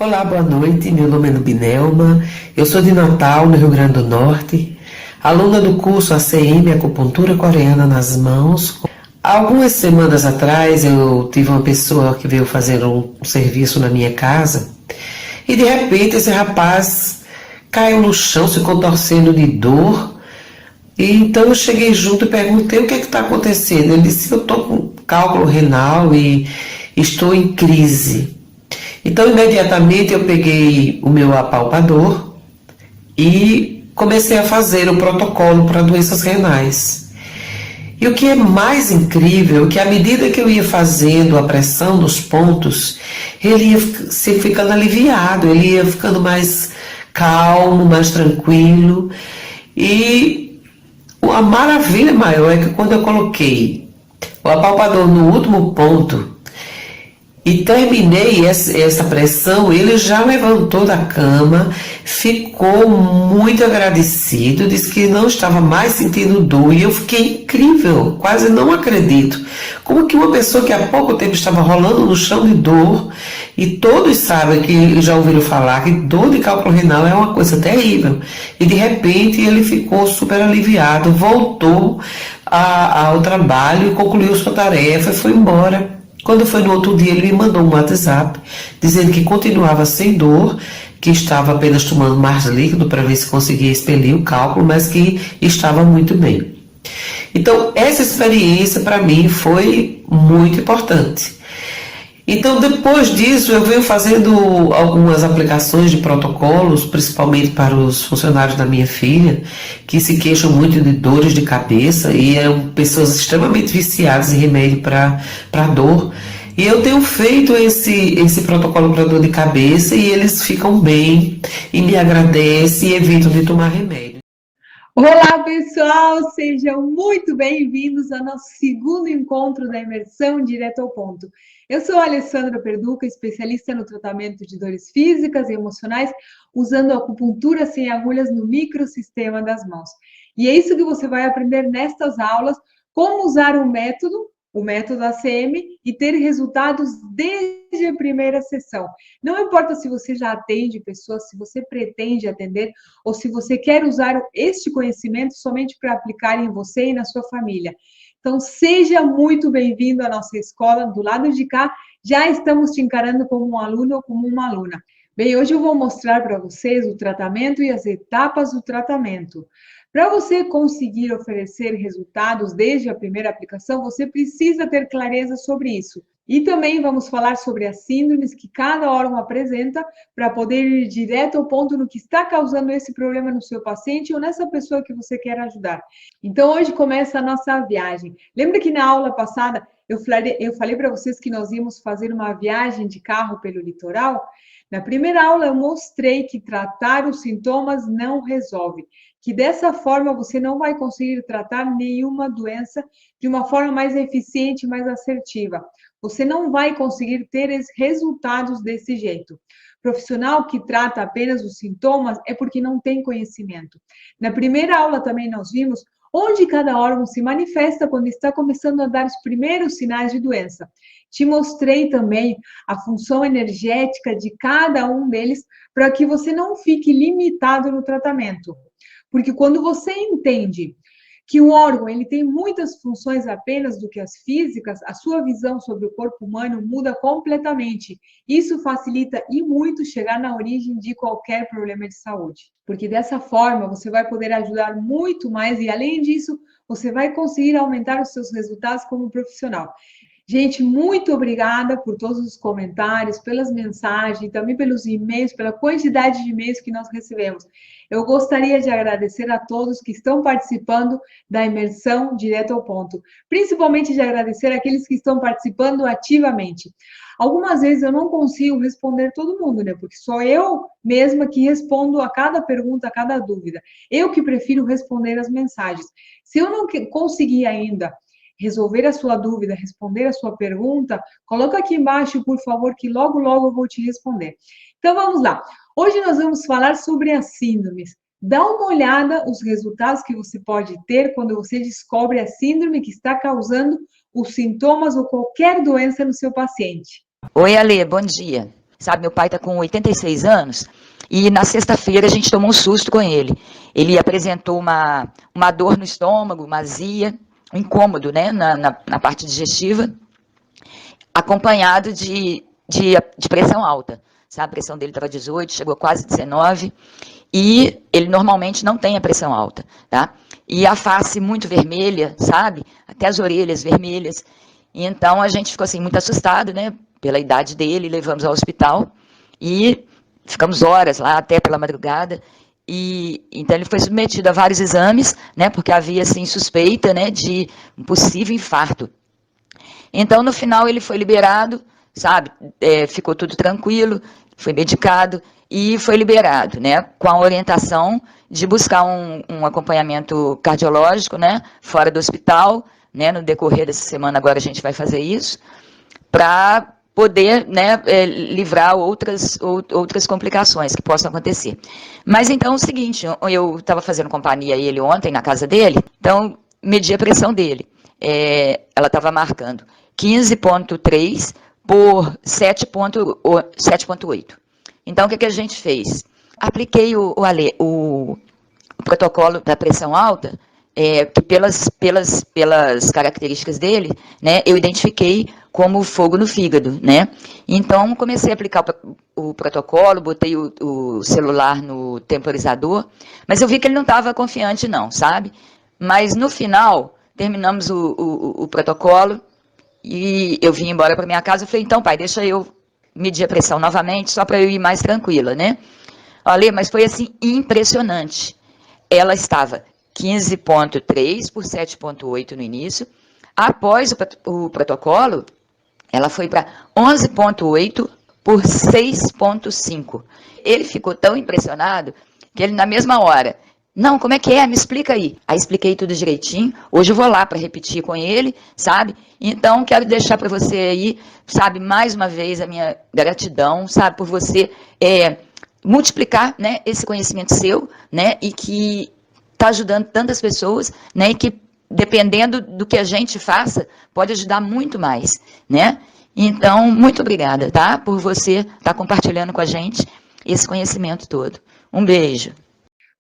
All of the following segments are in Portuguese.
Olá, boa noite. Meu nome é Nubinelma. Eu sou de Natal, no Rio Grande do Norte, aluna do curso ACM Acupuntura Coreana nas Mãos. Há algumas semanas atrás, eu tive uma pessoa que veio fazer um serviço na minha casa e, de repente, esse rapaz caiu no chão, se contorcendo de dor. E então eu cheguei junto e perguntei o que está acontecendo. Ele disse: eu estou com cálculo renal e estou em crise. Então, imediatamente eu peguei o meu apalpador e comecei a fazer o protocolo para doenças renais. E o que é mais incrível é que, à medida que eu ia fazendo a pressão nos pontos, ele ia se ficando aliviado, ele ia ficando mais calmo, mais tranquilo. E a maravilha maior é que, quando eu coloquei o apalpador no último ponto e terminei essa pressão, ele já levantou da cama, ficou muito agradecido, disse que não estava mais sentindo dor, e eu fiquei incrível, quase não acredito. Como que uma pessoa que há pouco tempo estava rolando no chão de dor, e todos sabem, que já ouviram falar, que dor de cálculo renal é uma coisa terrível, e de repente ele ficou super aliviado, voltou ao trabalho, concluiu sua tarefa e foi embora. Quando foi no outro dia, ele me mandou um WhatsApp dizendo que continuava sem dor, que estava apenas tomando mais líquido para ver se conseguia expelir o cálculo, mas que estava muito bem. Então, essa experiência para mim foi muito importante. Então, depois disso, eu venho fazendo algumas aplicações de protocolos, principalmente para os funcionários da minha filha, que se queixam muito de dores de cabeça e são pessoas extremamente viciadas em remédio para dor. E eu tenho feito esse protocolo para dor de cabeça e eles ficam bem e me agradecem e evitam de tomar remédio. Olá, pessoal! Sejam muito bem-vindos ao nosso segundo encontro da imersão direto ao ponto. Eu sou a Alessandra Perduca, especialista no tratamento de dores físicas e emocionais, usando a acupuntura sem agulhas no microsistema das mãos. E é isso que você vai aprender nestas aulas, como usar o método ACM, e ter resultados desde a primeira sessão. Não importa se você já atende pessoas, se você pretende atender, ou se você quer usar este conhecimento somente para aplicar em você e na sua família. Então, seja muito bem-vindo à nossa escola. Do lado de cá, já estamos te encarando como um aluno ou como uma aluna. Bem, hoje eu vou mostrar para vocês o tratamento e as etapas do tratamento. Para você conseguir oferecer resultados desde a primeira aplicação, você precisa ter clareza sobre isso. E também vamos falar sobre as síndromes que cada órgão apresenta, para poder ir direto ao ponto no que está causando esse problema no seu paciente ou nessa pessoa que você quer ajudar. Então, hoje começa a nossa viagem. Lembra que na aula passada eu falei para vocês que nós íamos fazer uma viagem de carro pelo litoral? Na primeira aula eu mostrei que tratar os sintomas não resolve, que dessa forma você não vai conseguir tratar nenhuma doença de uma forma mais eficiente, mais assertiva. Você não vai conseguir ter resultados desse jeito. Profissional que trata apenas os sintomas é porque não tem conhecimento. Na primeira aula também nós vimos onde cada órgão se manifesta quando está começando a dar os primeiros sinais de doença. Te mostrei também a função energética de cada um deles para que você não fique limitado no tratamento. Porque quando você entende que o órgão ele tem muitas funções apenas do que as físicas, a sua visão sobre o corpo humano muda completamente. Isso facilita e muito chegar na origem de qualquer problema de saúde. Porque dessa forma você vai poder ajudar muito mais e, além disso, você vai conseguir aumentar os seus resultados como profissional. Gente, muito obrigada por todos os comentários, pelas mensagens, também pelos e-mails, pela quantidade de e-mails que nós recebemos. Eu gostaria de agradecer a todos que estão participando da imersão direto ao ponto, principalmente de agradecer aqueles que estão participando ativamente. Algumas vezes eu não consigo responder todo mundo, né? Porque sou eu mesma que respondo a cada pergunta, a cada dúvida. Eu que prefiro responder as mensagens. Se eu não conseguir ainda resolver a sua dúvida, responder a sua pergunta, coloca aqui embaixo, por favor, que logo, logo eu vou te responder. Então, vamos lá. Hoje nós vamos falar sobre as síndromes. Dá uma olhada os resultados que você pode ter quando você descobre a síndrome que está causando os sintomas ou qualquer doença no seu paciente. Oi, Ale, bom dia. sabe? Meu pai está com 86 anos e na sexta-feira a gente tomou um susto com ele. Ele apresentou uma dor no estômago, uma azia, um incômodo, né, na parte digestiva, acompanhado de pressão alta, sabe? A pressão dele estava 18, chegou a quase 19, e ele normalmente não tem a pressão alta, tá? E a face muito vermelha, sabe? Até as orelhas vermelhas. E então a gente ficou assim muito assustado, né? Pela idade dele, levamos ao hospital e ficamos horas lá até pela madrugada. E então ele foi submetido a vários exames, né? Porque havia assim suspeita, né? De um possível infarto. Então no final ele foi liberado, sabe? Ficou tudo tranquilo, foi medicado e foi liberado, né? Com a orientação de buscar um acompanhamento cardiológico, né? Fora do hospital, né? No decorrer dessa semana agora a gente vai fazer isso, para poder, né, livrar outras complicações que possam acontecer. Mas então é o seguinte, eu estava fazendo companhia a ele ontem na casa dele, então medi a pressão dele. Ela estava marcando 15,3 por 7,8. Então, o que a gente fez? Apliquei o protocolo da pressão alta, que pelas características dele, né, eu identifiquei como fogo no fígado, né? Então, comecei a aplicar o protocolo, botei o celular no temporizador, mas eu vi que ele não estava confiante não, sabe? Mas, no final, terminamos o protocolo e eu vim embora para minha casa. Eu falei, então, pai, deixa eu medir a pressão novamente, só para eu ir mais tranquila, né? Olha, mas foi assim, impressionante. Ela estava 15,3 por 7,8 no início. Após o protocolo, ela foi para 11,8 por 6,5. Ele ficou tão impressionado que ele, na mesma hora, não, como é que é? Me explica aí. Aí expliquei tudo direitinho. Hoje eu vou lá para repetir com ele, sabe? Então, quero deixar para você aí, sabe, mais uma vez a minha gratidão, sabe, por você multiplicar, né, esse conhecimento seu, né, e que está ajudando tantas pessoas, né, e que, dependendo do que a gente faça, pode ajudar muito mais, né? Então, muito obrigada, tá? Por você estar compartilhando com a gente esse conhecimento todo. Um beijo.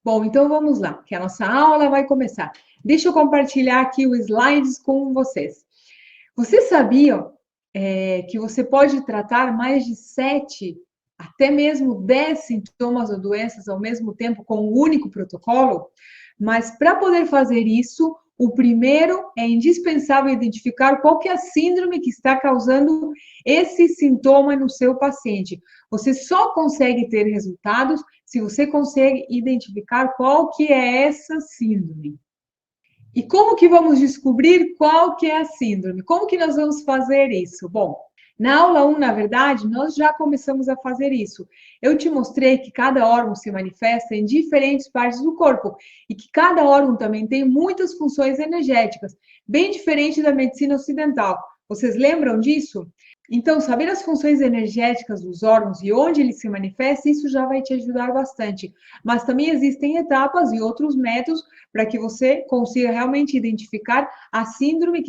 Bom, então vamos lá, que a nossa aula vai começar. Deixa eu compartilhar aqui os slides com vocês. Vocês sabiam que você pode tratar mais de 7, até mesmo 10 sintomas ou doenças ao mesmo tempo com um único protocolo? Mas para poder fazer isso, o primeiro é indispensável identificar qual que é a síndrome que está causando esse sintoma no seu paciente. Você só consegue ter resultados se você consegue identificar qual que é essa síndrome. E como que vamos descobrir qual que é a síndrome? Como que nós vamos fazer isso? Bom, na aula 1, na verdade, nós já começamos a fazer isso. Eu te mostrei que cada órgão se manifesta em diferentes partes do corpo e que cada órgão também tem muitas funções energéticas, bem diferente da medicina ocidental. Vocês lembram disso? Então, saber as funções energéticas dos órgãos e onde eles se manifestam, isso já vai te ajudar bastante. Mas também existem etapas e outros métodos para que você consiga realmente identificar a síndrome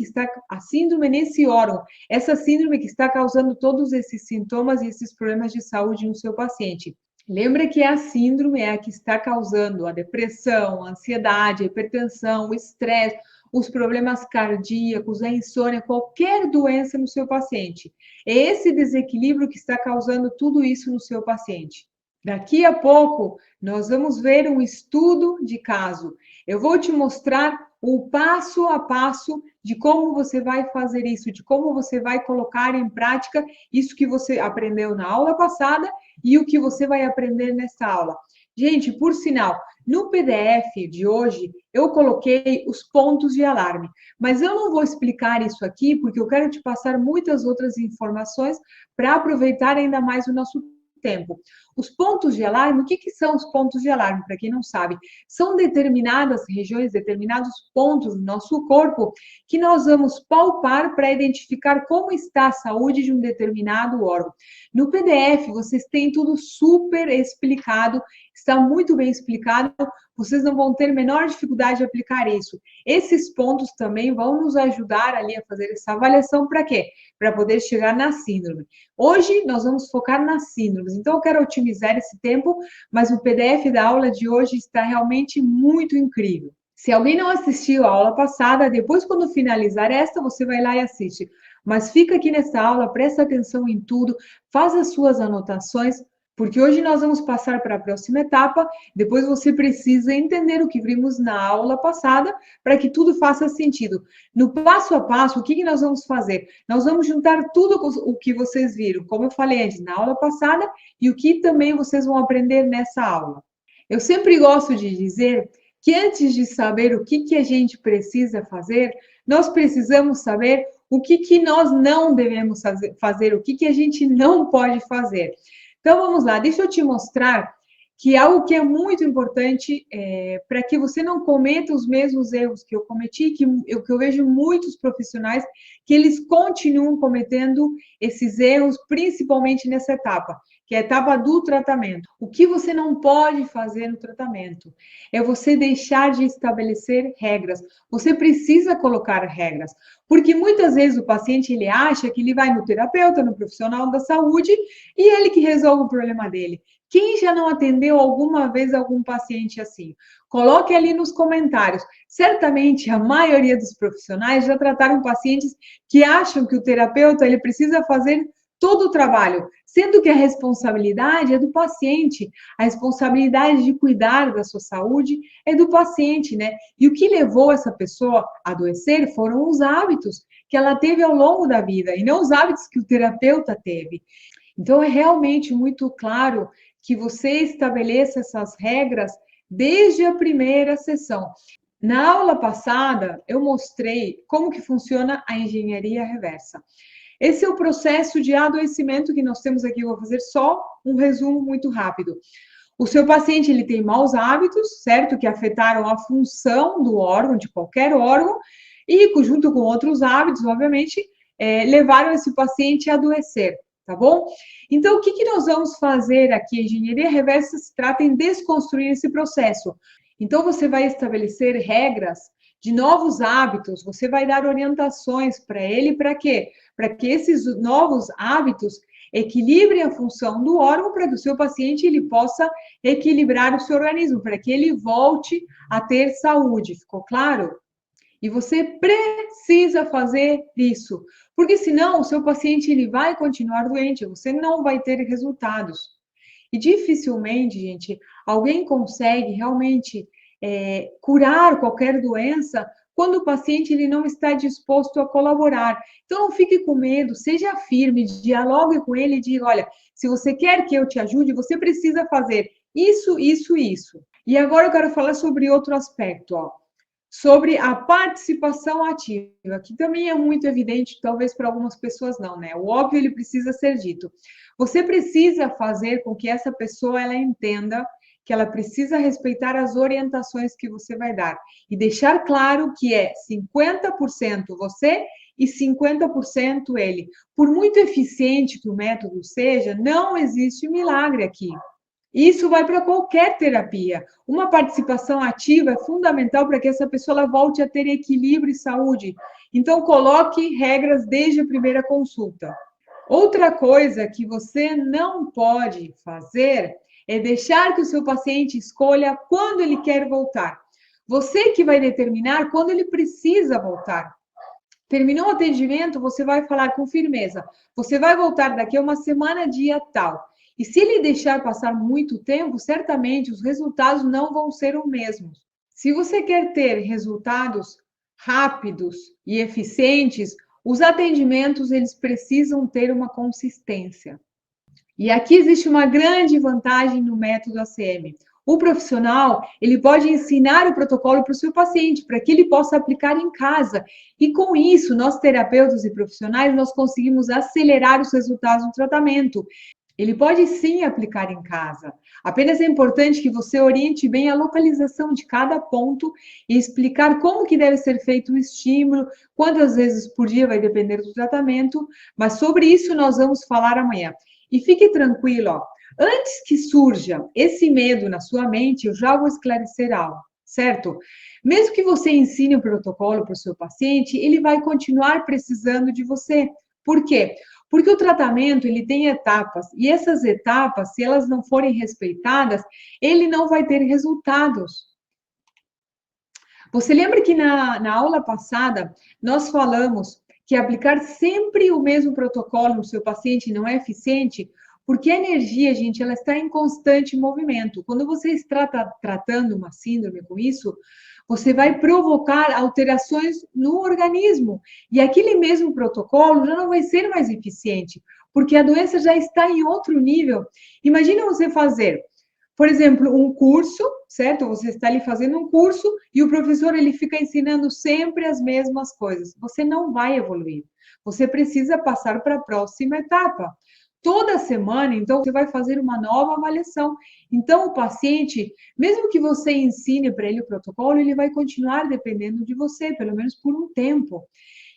nesse órgão, essa síndrome que está causando todos esses sintomas e esses problemas de saúde no seu paciente. Lembra que a síndrome é a que está causando a depressão, a ansiedade, a hipertensão, o estresse, os problemas cardíacos, a insônia, qualquer doença no seu paciente. É esse desequilíbrio que está causando tudo isso no seu paciente. Daqui a pouco, nós vamos ver um estudo de caso. Eu vou te mostrar o passo a passo de como você vai fazer isso, de como você vai colocar em prática isso que você aprendeu na aula passada e o que você vai aprender nesta aula. Gente, por sinal, no PDF de hoje, eu coloquei os pontos de alarme, mas eu não vou explicar isso aqui, porque eu quero te passar muitas outras informações para aproveitar ainda mais o nosso tempo. Os pontos de alarme, o que são os pontos de alarme? Para quem não sabe, são determinadas regiões, determinados pontos do nosso corpo que nós vamos palpar para identificar como está a saúde de um determinado órgão. No PDF, vocês têm tudo super explicado, está muito bem explicado, vocês não vão ter menor dificuldade de aplicar isso. Esses pontos também vão nos ajudar ali a fazer essa avaliação para quê? Para poder chegar na síndrome. Hoje nós vamos focar nas síndromes, então eu quero otimizar esse tempo, mas o PDF da aula de hoje está realmente muito incrível. Se alguém não assistiu a aula passada, depois quando finalizar esta, você vai lá e assiste. Mas fica aqui nessa aula, presta atenção em tudo, faz as suas anotações, porque hoje nós vamos passar para a próxima etapa, depois você precisa entender o que vimos na aula passada, para que tudo faça sentido. No passo a passo, o que nós vamos fazer? Nós vamos juntar tudo o que vocês viram, como eu falei antes, na aula passada, e o que também vocês vão aprender nessa aula. Eu sempre gosto de dizer que antes de saber o que a gente precisa fazer, nós precisamos saber o que nós não devemos fazer, o que a gente não pode fazer. Então, vamos lá, deixa eu te mostrar que algo que é muito importante para que você não cometa os mesmos erros que eu cometi, que eu vejo muitos profissionais que eles continuam cometendo esses erros, principalmente nessa etapa, que é a etapa do tratamento. O que você não pode fazer no tratamento é você deixar de estabelecer regras. Você precisa colocar regras, porque muitas vezes o paciente ele acha que ele vai no terapeuta, no profissional da saúde, e ele que resolve o problema dele. Quem já não atendeu alguma vez algum paciente assim? Coloque ali nos comentários. Certamente a maioria dos profissionais já trataram pacientes que acham que o terapeuta ele precisa fazer todo o trabalho, sendo que a responsabilidade é do paciente, a responsabilidade de cuidar da sua saúde é do paciente, né? E o que levou essa pessoa a adoecer foram os hábitos que ela teve ao longo da vida, e não os hábitos que o terapeuta teve. Então, é realmente muito claro que você estabeleça essas regras desde a primeira sessão. Na aula passada, eu mostrei como que funciona a engenharia reversa. Esse é o processo de adoecimento que nós temos aqui. Eu vou fazer só um resumo muito rápido. O seu paciente ele tem maus hábitos, certo? Que afetaram a função do órgão, de qualquer órgão, e junto com outros hábitos, obviamente, levaram esse paciente a adoecer, tá bom? Então, o que nós vamos fazer aqui? A engenharia reversa se trata em desconstruir esse processo. Então, você vai estabelecer regras de novos hábitos, você vai dar orientações para ele, para quê? Para que esses novos hábitos equilibrem a função do órgão, para que o seu paciente ele possa equilibrar o seu organismo, para que ele volte a ter saúde. Ficou claro? E você precisa fazer isso, porque senão o seu paciente ele vai continuar doente, você não vai ter resultados. E dificilmente, gente, alguém consegue realmente curar qualquer doença quando o paciente ele não está disposto a colaborar. Então, não fique com medo, seja firme, dialogue com ele e diga, olha, se você quer que eu te ajude, você precisa fazer isso, isso, isso. E agora eu quero falar sobre outro aspecto, ó, sobre a participação ativa, que também é muito evidente, talvez para algumas pessoas não, né? O óbvio, ele precisa ser dito. Você precisa fazer com que essa pessoa, ela entenda que ela precisa respeitar as orientações que você vai dar e deixar claro que é 50% você e 50% ele. Por muito eficiente que o método seja, não existe milagre aqui. Isso vai para qualquer terapia. Uma participação ativa é fundamental para que essa pessoa ela volte a ter equilíbrio e saúde. Então, coloque regras desde a primeira consulta. Outra coisa que você não pode fazer é deixar que o seu paciente escolha quando ele quer voltar. Você que vai determinar quando ele precisa voltar. Terminou o atendimento, você vai falar com firmeza. Você vai voltar daqui a uma semana, dia tal. E se ele deixar passar muito tempo, certamente os resultados não vão ser os mesmos. Se você quer ter resultados rápidos e eficientes, os atendimentos eles precisam ter uma consistência. E aqui existe uma grande vantagem no método ACM. O profissional, ele pode ensinar o protocolo para o seu paciente, para que ele possa aplicar em casa. E com isso, nós terapeutas e profissionais, nós conseguimos acelerar os resultados do tratamento. Ele pode sim aplicar em casa. Apenas é importante que você oriente bem a localização de cada ponto e explicar como que deve ser feito o estímulo, quantas vezes por dia vai depender do tratamento, mas sobre isso nós vamos falar amanhã. E fique tranquilo, ó, Antes que surja esse medo na sua mente, eu já vou esclarecer algo, certo? Mesmo que você ensine o protocolo para o seu paciente, ele vai continuar precisando de você. Por quê? Porque o tratamento, ele tem etapas, e essas etapas, se elas não forem respeitadas, ele não vai ter resultados. Você lembra que na aula passada, nós falamos que aplicar sempre o mesmo protocolo no seu paciente não é eficiente? Porque a energia, gente, ela está em constante movimento. Quando você está tratando uma síndrome com isso, você vai provocar alterações no organismo. E aquele mesmo protocolo já não vai ser mais eficiente, porque a doença já está em outro nível. Imagina você fazer, por exemplo, um curso, certo? Você está ali fazendo um curso e o professor ele fica ensinando sempre as mesmas coisas. Você não vai evoluir. Você precisa passar para a próxima etapa. Toda semana, então, você vai fazer uma nova avaliação. Então, o paciente, mesmo que você ensine para ele o protocolo, ele vai continuar dependendo de você, pelo menos por um tempo.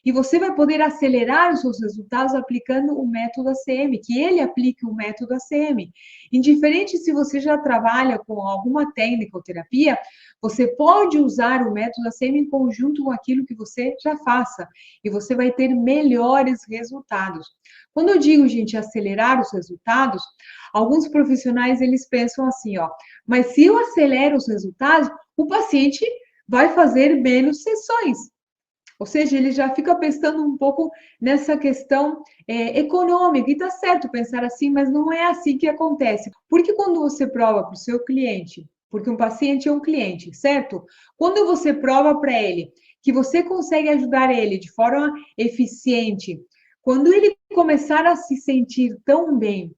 E você vai poder acelerar os seus resultados aplicando o método ACM, que ele aplique o método ACM. Indiferente se você já trabalha com alguma técnica ou terapia, você pode usar o método ACM em conjunto com aquilo que você já faça, e você vai ter melhores resultados. Quando eu digo, gente, acelerar os resultados, alguns profissionais, eles pensam assim, ó, mas se eu acelero os resultados, o paciente vai fazer menos sessões. Ou seja, ele já fica pensando um pouco nessa questão econômica. E tá certo pensar assim, mas não é assim que acontece. Porque quando você prova para o seu cliente, porque um paciente é um cliente, certo? Quando você prova para ele que você consegue ajudar ele de forma eficiente, quando ele começar a se sentir tão bem,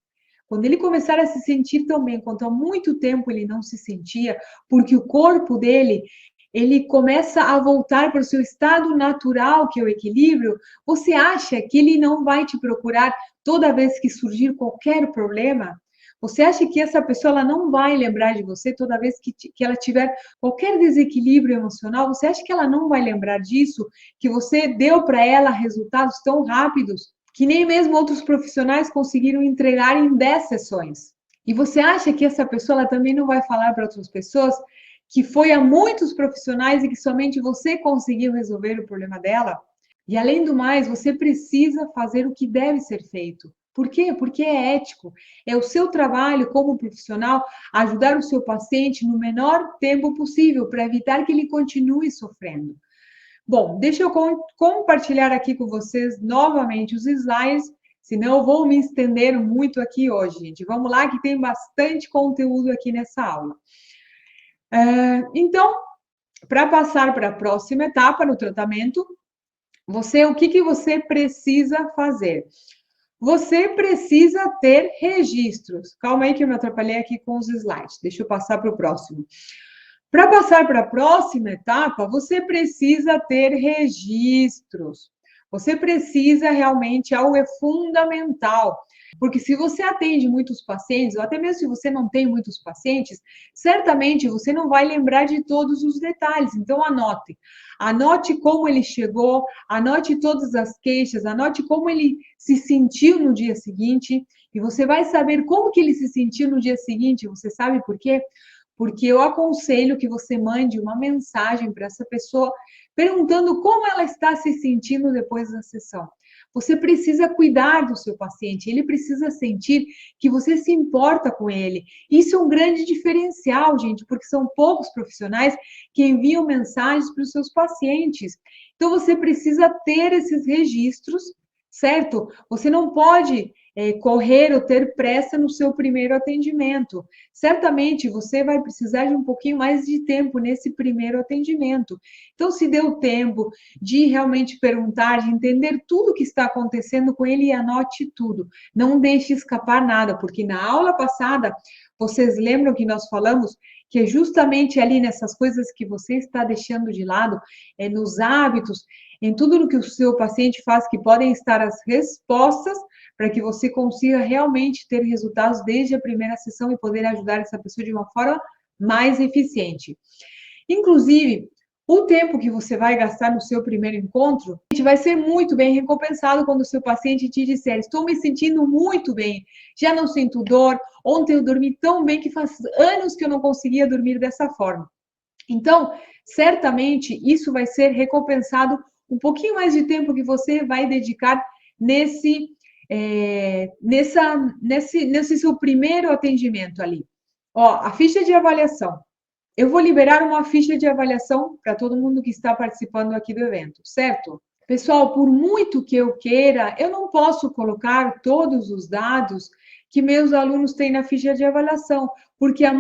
quando ele começar a se sentir tão bem quanto há muito tempo ele não se sentia, porque o corpo dele ele começa a voltar para o seu estado natural, que é o equilíbrio, você acha que ele não vai te procurar toda vez que surgir qualquer problema? Você acha que essa pessoa ela não vai lembrar de você toda vez que ela tiver qualquer desequilíbrio emocional? Você acha que ela não vai lembrar disso? Que você deu para ela resultados tão rápidos que nem mesmo outros profissionais conseguiram entregar em 10 sessões? E você acha que essa pessoa ela também não vai falar para outras pessoas que foi a muitos profissionais e que somente você conseguiu resolver o problema dela? E além do mais, você precisa fazer o que deve ser feito. Por quê? Porque é ético. É o seu trabalho como profissional ajudar o seu paciente no menor tempo possível para evitar que ele continue sofrendo. Bom, deixa eu compartilhar aqui com vocês novamente os slides, senão eu vou me estender muito aqui hoje, gente. Vamos lá, que tem bastante conteúdo aqui nessa aula. Então, para passar para a próxima etapa no tratamento, o que você precisa fazer? Você precisa ter registros. Calma aí que eu me atrapalhei aqui com os slides. Deixa eu passar para o próximo. Para passar para a próxima etapa, você precisa ter registros. Você precisa realmente, algo é fundamental. Porque se você atende muitos pacientes, ou até mesmo se você não tem muitos pacientes, certamente você não vai lembrar de todos os detalhes. Então, anote. Anote como ele chegou, anote todas as queixas, anote como ele se sentiu no dia seguinte, e você vai saber como que ele se sentiu no dia seguinte. Você sabe por quê? Porque eu aconselho que você mande uma mensagem para essa pessoa perguntando como ela está se sentindo depois da sessão. Você precisa cuidar do seu paciente, ele precisa sentir que você se importa com ele. Isso é um grande diferencial, gente, porque são poucos profissionais que enviam mensagens para os seus pacientes. Então, você precisa ter esses registros, certo? Você não pode correr ou ter pressa no seu primeiro atendimento. Certamente você vai precisar de um pouquinho mais de tempo nesse primeiro atendimento. Então, se deu tempo de realmente perguntar, de entender tudo o que está acontecendo com ele e anote tudo. Não deixe escapar nada, porque na aula passada, vocês lembram que nós falamos que é justamente ali nessas coisas que você está deixando de lado, nos hábitos, em tudo o que o seu paciente faz, que podem estar as respostas para que você consiga realmente ter resultados desde a primeira sessão e poder ajudar essa pessoa de uma forma mais eficiente. Inclusive, O tempo que você vai gastar no seu primeiro encontro vai ser muito bem recompensado quando o seu paciente te disser: estou me sentindo muito bem, já não sinto dor, ontem eu dormi tão bem que faz anos que eu não conseguia dormir dessa forma. Então, certamente, isso vai ser recompensado um pouquinho mais de tempo que você vai dedicar nesse seu primeiro atendimento ali. Ó, a ficha de avaliação. Eu vou liberar uma ficha de avaliação para todo mundo que está participando aqui do evento, certo? Pessoal, por muito que eu queira, eu não posso colocar todos os dados que meus alunos têm na ficha de avaliação, porque a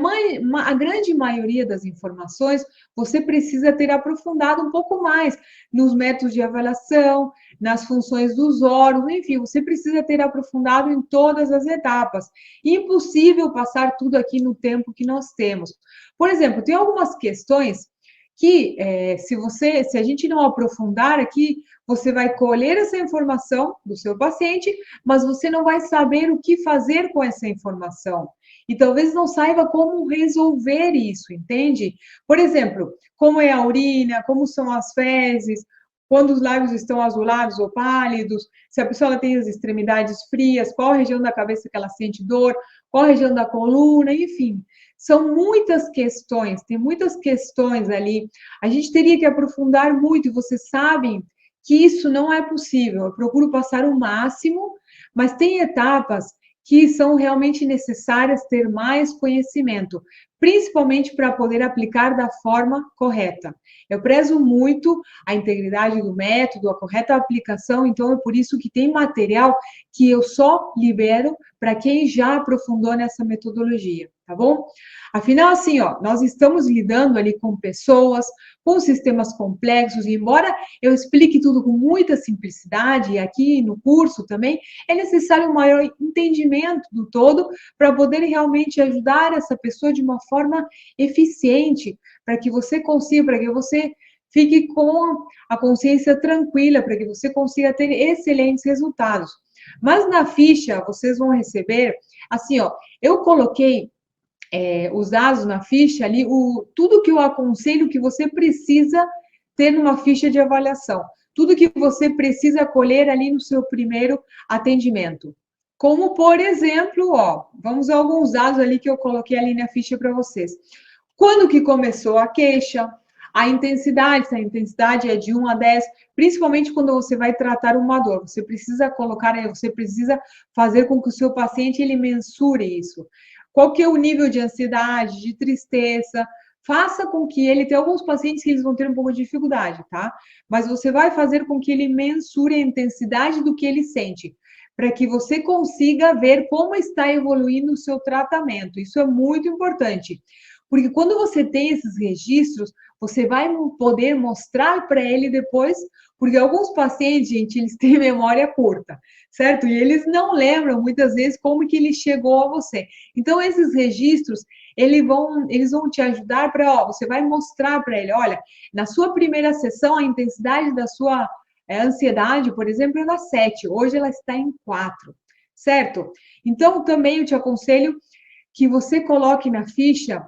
grande maioria das informações você precisa ter aprofundado um pouco mais nos métodos de avaliação, nas funções dos órgãos, enfim, você precisa ter aprofundado em todas as etapas. Impossível passar tudo aqui no tempo que nós temos. Por exemplo, tem algumas questões que, se a gente não aprofundar aqui, você vai colher essa informação do seu paciente, mas você não vai saber o que fazer com essa informação. E talvez não saiba como resolver isso, entende? Por exemplo, como é a urina, como são as fezes, quando os lábios estão azulados ou pálidos, se a pessoa tem as extremidades frias, qual região da cabeça que ela sente dor, qual região da coluna, enfim. São muitas questões, tem muitas questões ali. A gente teria que aprofundar muito, e vocês sabem que isso não é possível. Eu procuro passar o máximo, mas tem etapas que são realmente necessárias ter mais conhecimento, principalmente para poder aplicar da forma correta. Eu prezo muito a integridade do método, a correta aplicação, então é por isso que tem material que eu só libero para quem já aprofundou nessa metodologia, tá bom? Afinal, assim, ó, nós estamos lidando ali com pessoas, com sistemas complexos, e embora eu explique tudo com muita simplicidade, e aqui no curso também, é necessário um maior entendimento do todo para poder realmente ajudar essa pessoa de uma forma eficiente, para que você consiga, para que você fique com a consciência tranquila, para que você consiga ter excelentes resultados. Mas na ficha, vocês vão receber, assim, ó, eu coloquei os dados na ficha ali, tudo que eu aconselho que você precisa ter numa ficha de avaliação. Tudo que você precisa colher ali no seu primeiro atendimento. Como, por exemplo, ó, vamos a alguns dados ali que eu coloquei ali na ficha para vocês. Quando que começou a queixa? A intensidade, se a intensidade é de 1 a 10, principalmente quando você vai tratar uma dor, você precisa colocar, você precisa fazer com que o seu paciente ele mensure isso. Qual que é o nível de ansiedade, de tristeza? Faça com que ele, tem alguns pacientes que eles vão ter um pouco de dificuldade, tá? Mas você vai fazer com que ele mensure a intensidade do que ele sente, para que você consiga ver como está evoluindo o seu tratamento. Isso é muito importante. Porque quando você tem esses registros, você vai poder mostrar para ele depois, porque alguns pacientes, gente, eles têm memória curta, certo? E eles não lembram muitas vezes como que ele chegou a você. Então, esses registros, eles vão te ajudar para, ó, você vai mostrar para ele, olha, na sua primeira sessão, a intensidade da sua ansiedade, por exemplo, era 7, hoje ela está em 4, certo? Então, também eu te aconselho que você coloque na ficha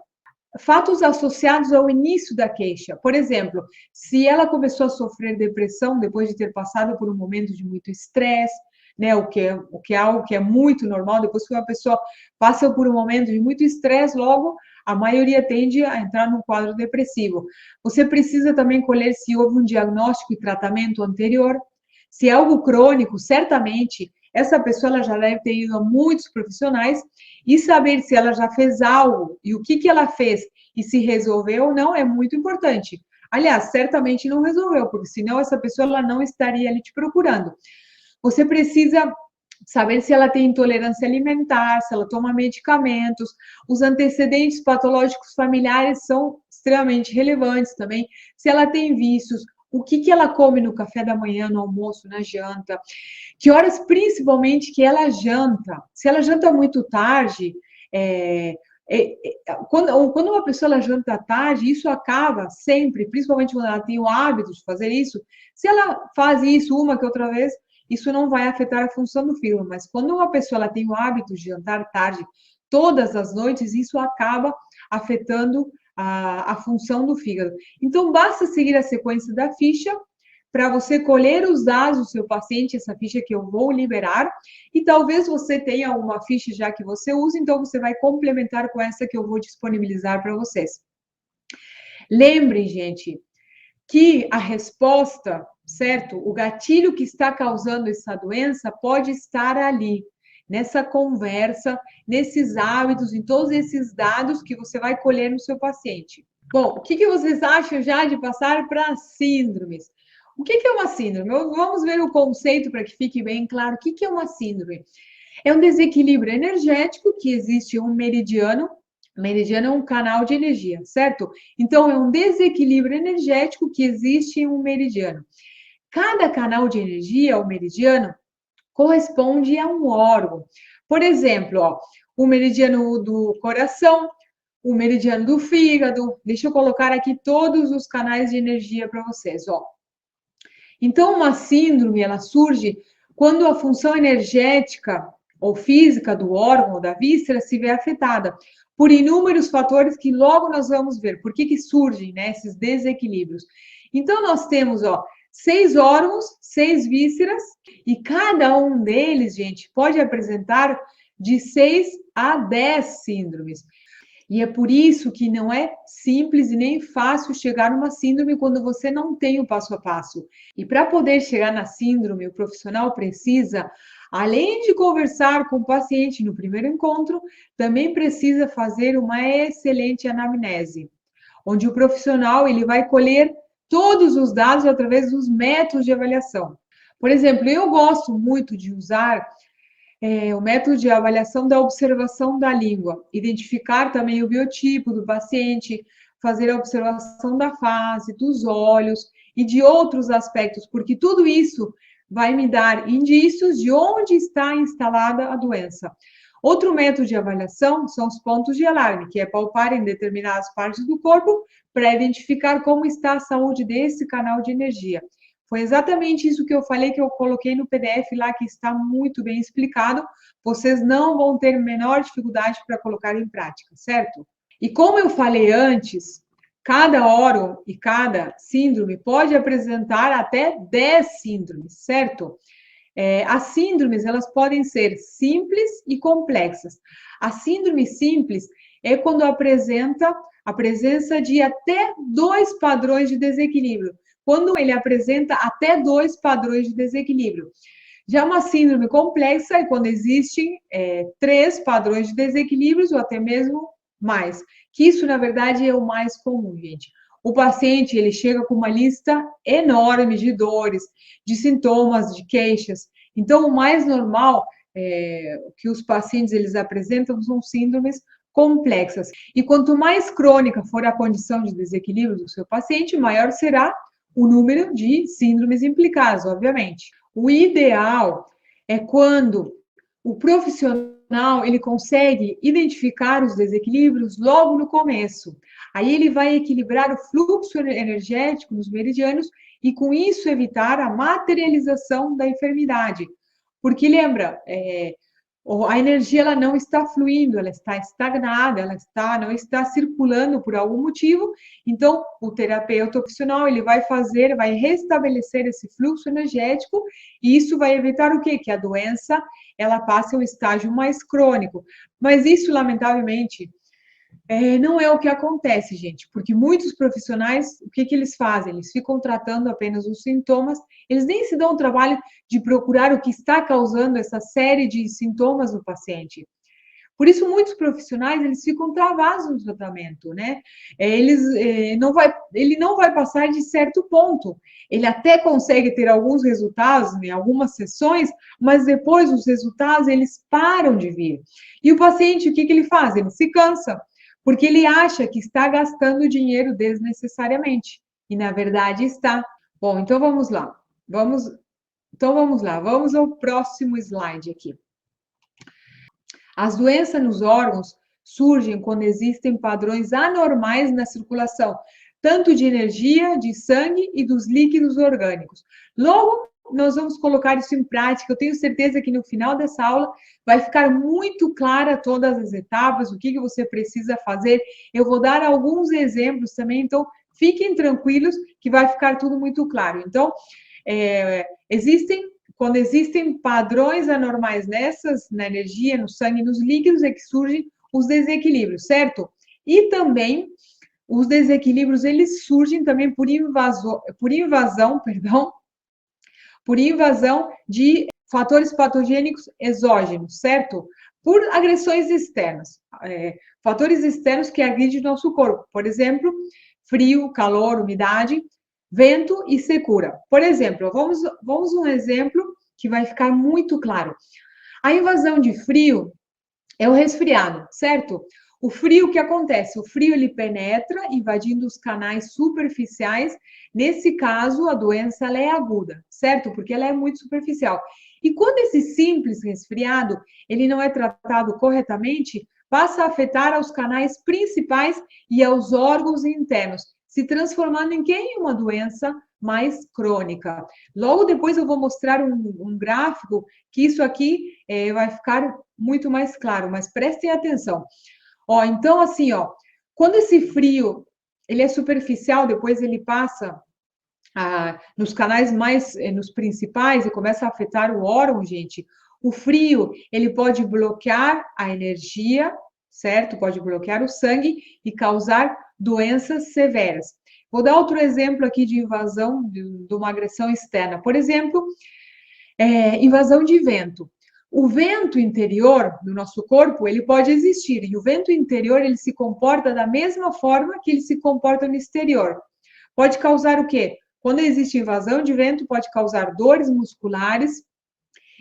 fatos associados ao início da queixa. Por exemplo, se ela começou a sofrer depressão depois de ter passado por um momento de muito estresse, né, o que é algo que é muito normal, depois que uma pessoa passa por um momento de muito estresse, logo a maioria tende a entrar num quadro depressivo. Você precisa também colher se houve um diagnóstico e tratamento anterior. Se é algo crônico, certamente essa pessoa ela já deve ter ido a muitos profissionais e saber se ela já fez algo e o que ela fez e se resolveu ou não é muito importante. Aliás, certamente não resolveu, porque senão essa pessoa ela não estaria ali te procurando. Você precisa saber se ela tem intolerância alimentar, se ela toma medicamentos, os antecedentes patológicos familiares são extremamente relevantes também, se ela tem vícios, o que ela come no café da manhã, no almoço, na janta, que horas principalmente que ela janta. Se ela janta muito tarde, quando uma pessoa ela janta tarde, isso acaba sempre, principalmente quando ela tem o hábito de fazer isso, se ela faz isso uma que outra vez, isso não vai afetar a função do fígado, mas quando uma pessoa ela tem o hábito de jantar tarde todas as noites, isso acaba afetando a função do fígado. Então, basta seguir a sequência da ficha para você colher os dados do seu paciente, essa ficha que eu vou liberar, e talvez você tenha uma ficha já que você usa, então você vai complementar com essa que eu vou disponibilizar para vocês. Lembrem, gente, que a resposta, certo? O gatilho que está causando essa doença pode estar ali, nessa conversa, nesses hábitos, em todos esses dados que você vai colher no seu paciente. Bom, o que vocês acham já de passar para síndromes? O que é uma síndrome? Vamos ver o conceito para que fique bem claro. O que é uma síndrome? É um desequilíbrio energético que existe um meridiano. Meridiano é um canal de energia, certo? Então, é um desequilíbrio energético que existe em um meridiano. Cada canal de energia, o meridiano, corresponde a um órgão. Por exemplo, ó, o meridiano do coração, o meridiano do fígado. Deixa eu colocar aqui todos os canais de energia para vocês, ó. Então, uma síndrome, ela surge quando a função energética ou física do órgão ou da víscera se vê afetada por inúmeros fatores que logo nós vamos ver. Por que surgem, né, esses desequilíbrios? Então, nós temos, ó, 6 órgãos, 6 vísceras, e cada um deles, gente, pode apresentar de 6 a 10 síndromes. E é por isso que não é simples e nem fácil chegar numa síndrome quando você não tem o passo a passo. E para poder chegar na síndrome, o profissional precisa, além de conversar com o paciente no primeiro encontro, também precisa fazer uma excelente anamnese, onde o profissional ele vai colher todos os dados através dos métodos de avaliação. Por exemplo, eu gosto muito de usar o método de avaliação da observação da língua, identificar também o biotipo do paciente, fazer a observação da face, dos olhos e de outros aspectos, porque tudo isso vai me dar indícios de onde está instalada a doença. Outro método de avaliação são os pontos de alarme, que é palpar em determinadas partes do corpo para identificar como está a saúde desse canal de energia. Foi exatamente isso que eu falei, que eu coloquei no PDF lá, que está muito bem explicado. Vocês não vão ter menor dificuldade para colocar em prática, certo? E como eu falei antes, cada órgão e cada síndrome pode apresentar até 10 síndromes, certo? As síndromes, elas podem ser simples e complexas. A síndrome simples é quando apresenta a presença de até 2 padrões de desequilíbrio. Quando ele apresenta até 2 padrões de desequilíbrio. Já uma síndrome complexa é quando existem 3 padrões de desequilíbrios ou até mesmo mais. Que isso, na verdade, é o mais comum, gente. O paciente, ele chega com uma lista enorme de dores, de sintomas, de queixas. Então, o mais normal que os pacientes eles apresentam são síndromes complexas. E quanto mais crônica for a condição de desequilíbrio do seu paciente, maior será o número de síndromes implicadas, obviamente. O ideal é quando o profissional ele consegue identificar os desequilíbrios logo no começo. Aí ele vai equilibrar o fluxo energético nos meridianos e com isso evitar a materialização da enfermidade. Porque lembra, a energia ela não está fluindo, ela está estagnada, não está circulando por algum motivo. Então, o terapeuta profissional ele vai restabelecer esse fluxo energético e isso vai evitar o quê? Que a doença ela passe ao estágio mais crônico. Mas isso, lamentavelmente, não é o que acontece, gente, porque muitos profissionais, o que eles fazem? Eles ficam tratando apenas os sintomas, eles nem se dão o trabalho de procurar o que está causando essa série de sintomas no paciente. Por isso, muitos profissionais, eles ficam travados no tratamento, né? Ele não vai passar de certo ponto. Ele até consegue ter alguns resultados em algumas sessões, mas depois os resultados, eles param de vir. E o paciente, o que ele faz? Ele se cansa. Porque ele acha que está gastando dinheiro desnecessariamente. E, na verdade, está. Bom, então vamos lá. Vamos ao próximo slide aqui. As doenças nos órgãos surgem quando existem padrões anormais na circulação, tanto de energia, de sangue e dos líquidos orgânicos. Logo, nós vamos colocar isso em prática? Eu tenho certeza que no final dessa aula vai ficar muito clara todas as etapas, o que você precisa fazer. Eu vou dar alguns exemplos também, então fiquem tranquilos que vai ficar tudo muito claro. Então, quando existem padrões anormais na energia, no sangue, nos líquidos, é que surgem os desequilíbrios, certo? E também os desequilíbrios, eles surgem também por invasão de fatores patogênicos exógenos, certo? Por agressões externas, fatores externos que agridem o nosso corpo, por exemplo, frio, calor, umidade, vento e secura. Por exemplo, vamos um exemplo que vai ficar muito claro. A invasão de frio é o resfriado, certo? O frio, o que acontece? O frio, ele penetra, invadindo os canais superficiais. Nesse caso, a doença ela é aguda, certo? Porque ela é muito superficial. E quando esse simples resfriado, ele não é tratado corretamente, passa a afetar aos canais principais e aos órgãos internos, se transformando em quê? Em uma doença mais crônica. Logo depois eu vou mostrar um gráfico que isso aqui vai ficar muito mais claro, mas prestem atenção. Ó, então, assim, ó, quando esse frio ele é superficial, depois ele passa nos canais nos principais e começa a afetar o órgão, gente, o frio, ele pode bloquear a energia, certo? Pode bloquear o sangue e causar doenças severas. Vou dar outro exemplo aqui de invasão de uma agressão externa. Por exemplo, invasão de vento. O vento interior do nosso corpo, ele pode existir, e o vento interior, ele se comporta da mesma forma que ele se comporta no exterior. Pode causar o quê? Quando existe invasão de vento, pode causar dores musculares,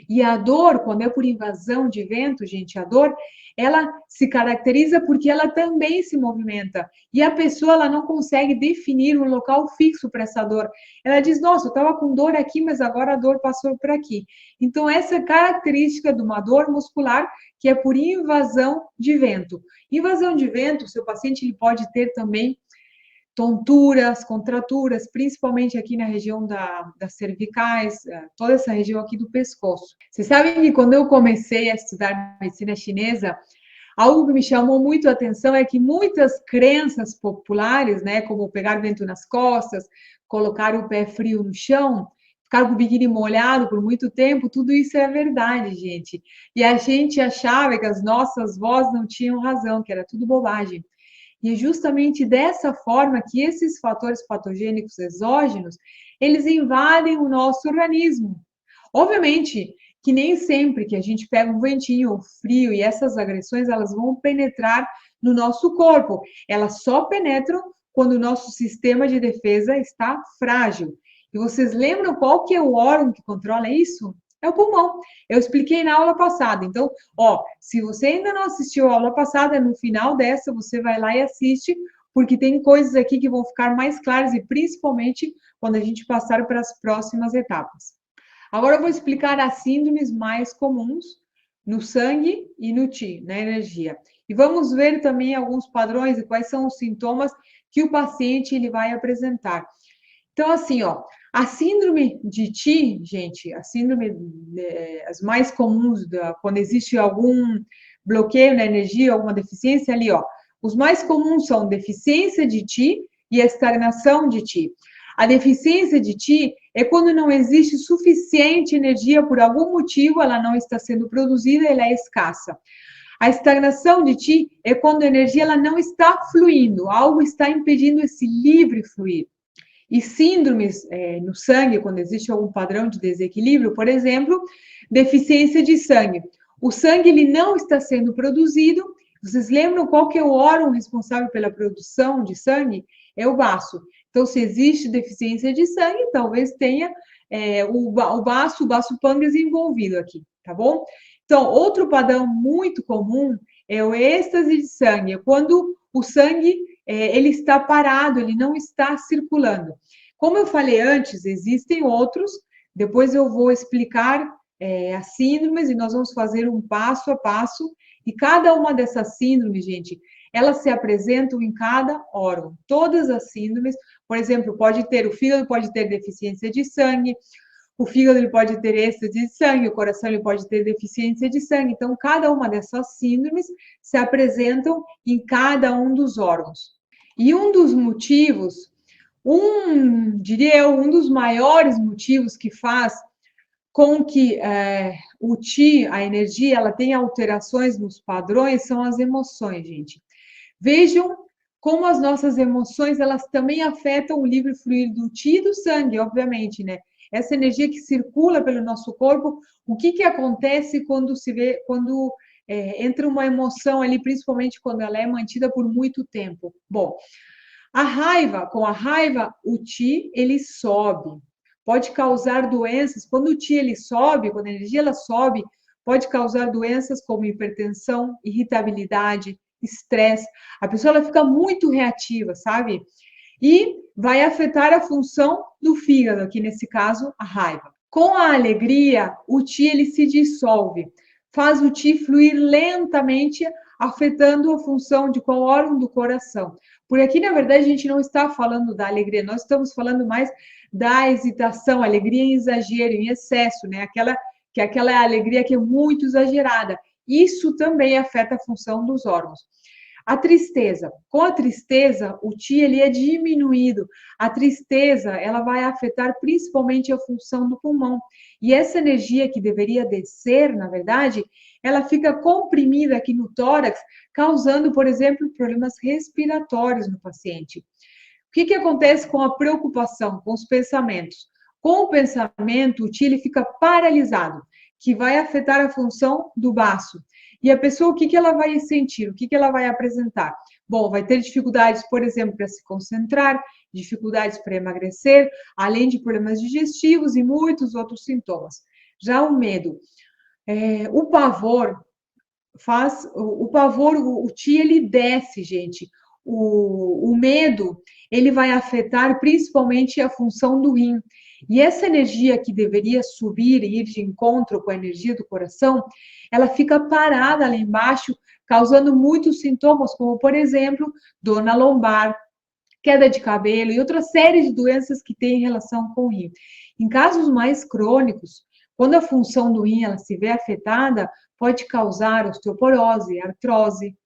e a dor, quando é por invasão de vento, gente, a dor, ela se caracteriza porque ela também se movimenta. E a pessoa, ela não consegue definir um local fixo para essa dor. Ela diz, nossa, eu estava com dor aqui, mas agora a dor passou por aqui. Então, essa é característica de uma dor muscular que é por invasão de vento. Invasão de vento, o seu paciente ele pode ter também tonturas, contraturas, principalmente aqui na região das cervicais, toda essa região aqui do pescoço. Vocês sabem que quando eu comecei a estudar medicina chinesa, algo que me chamou muito a atenção é que muitas crenças populares, né, como pegar vento nas costas, colocar o pé frio no chão, ficar com o biquíni molhado por muito tempo, tudo isso é verdade, gente. E a gente achava que as nossas vozes não tinham razão, que era tudo bobagem. E é justamente dessa forma que esses fatores patogênicos exógenos, eles invadem o nosso organismo. Obviamente que nem sempre que a gente pega um ventinho, um frio, e essas agressões, elas vão penetrar no nosso corpo. Elas só penetram quando o nosso sistema de defesa está frágil. E vocês lembram qual que é o órgão que controla isso? É o pulmão. Eu expliquei na aula passada. Então, ó, se você ainda não assistiu a aula passada, no final dessa você vai lá e assiste, porque tem coisas aqui que vão ficar mais claras e principalmente quando a gente passar para as próximas etapas. Agora eu vou explicar as síndromes mais comuns no sangue e no Qi, na energia. E vamos ver também alguns padrões e quais são os sintomas que o paciente ele vai apresentar. Então, assim, ó, a síndrome de Qi, gente, a síndrome, as mais comuns, quando existe algum bloqueio na energia, alguma deficiência ali, ó, os mais comuns são deficiência de Qi e estagnação de Qi. A deficiência de Qi é quando não existe suficiente energia, por algum motivo ela não está sendo produzida, ela é escassa. A estagnação de Qi é quando a energia ela não está fluindo, algo está impedindo esse livre fluir. E síndromes no sangue, quando existe algum padrão de desequilíbrio, por exemplo, deficiência de sangue. O sangue ele não está sendo produzido. Vocês lembram qual que é o órgão responsável pela produção de sangue? É o baço. Então, se existe deficiência de sangue, talvez tenha o baço pâncreas envolvido aqui, tá bom? Então, outro padrão muito comum é o êxtase de sangue, é quando o sangue ele está parado, ele não está circulando. Como eu falei antes, existem outros, depois eu vou explicar as síndromes e nós vamos fazer um passo a passo, e cada uma dessas síndromes, gente, elas se apresentam em cada órgão. Todas as síndromes, por exemplo, o fígado pode ter deficiência de sangue, o fígado ele pode ter êxtase de sangue, o coração ele pode ter deficiência de sangue. Então, cada uma dessas síndromes se apresentam em cada um dos órgãos. E um dos motivos, diria eu, um dos maiores motivos que faz com que o Qi, a energia, ela tenha alterações nos padrões, são as emoções, gente. Vejam como as nossas emoções, elas também afetam o livre fluir do Qi e do sangue, obviamente, né? Essa energia que circula pelo nosso corpo, o que acontece quando entra uma emoção ali, principalmente quando ela é mantida por muito tempo? Bom, com a raiva, o Qi, ele sobe. Pode causar doenças. Quando o Qi, ele sobe, quando a energia, ela sobe, pode causar doenças como hipertensão, irritabilidade, estresse. A pessoa, ela fica muito reativa, sabe? E vai afetar a função do fígado, aqui nesse caso, a raiva. Com a alegria, o Qi, ele se dissolve. Faz o Qi fluir lentamente, afetando a função de qual órgão do coração. Por aqui, na verdade, a gente não está falando da alegria, nós estamos falando mais da hesitação, alegria em exagero, em excesso, né? Aquela alegria que é muito exagerada. Isso também afeta a função dos órgãos. A tristeza. Com a tristeza, o Qi ele é diminuído. A tristeza, ela vai afetar principalmente a função do pulmão. E essa energia que deveria descer, na verdade, ela fica comprimida aqui no tórax, causando, por exemplo, problemas respiratórios no paciente. O que acontece com a preocupação, com os pensamentos? Com o pensamento, o Qi ele fica paralisado, que vai afetar a função do baço. E a pessoa, o que ela vai sentir? O que ela vai apresentar? Bom, vai ter dificuldades, por exemplo, para se concentrar, dificuldades para emagrecer, além de problemas digestivos e muitos outros sintomas. Já o medo, o pavor o Qi ele desce, gente. O medo, ele vai afetar principalmente a função do rim. E essa energia que deveria subir e ir de encontro com a energia do coração, ela fica parada lá embaixo, causando muitos sintomas, como, por exemplo, dor na lombar, queda de cabelo e outra série de doenças que têm relação com o rim. Em casos mais crônicos, quando a função do rim ela se vê afetada, pode causar osteoporose, artrose.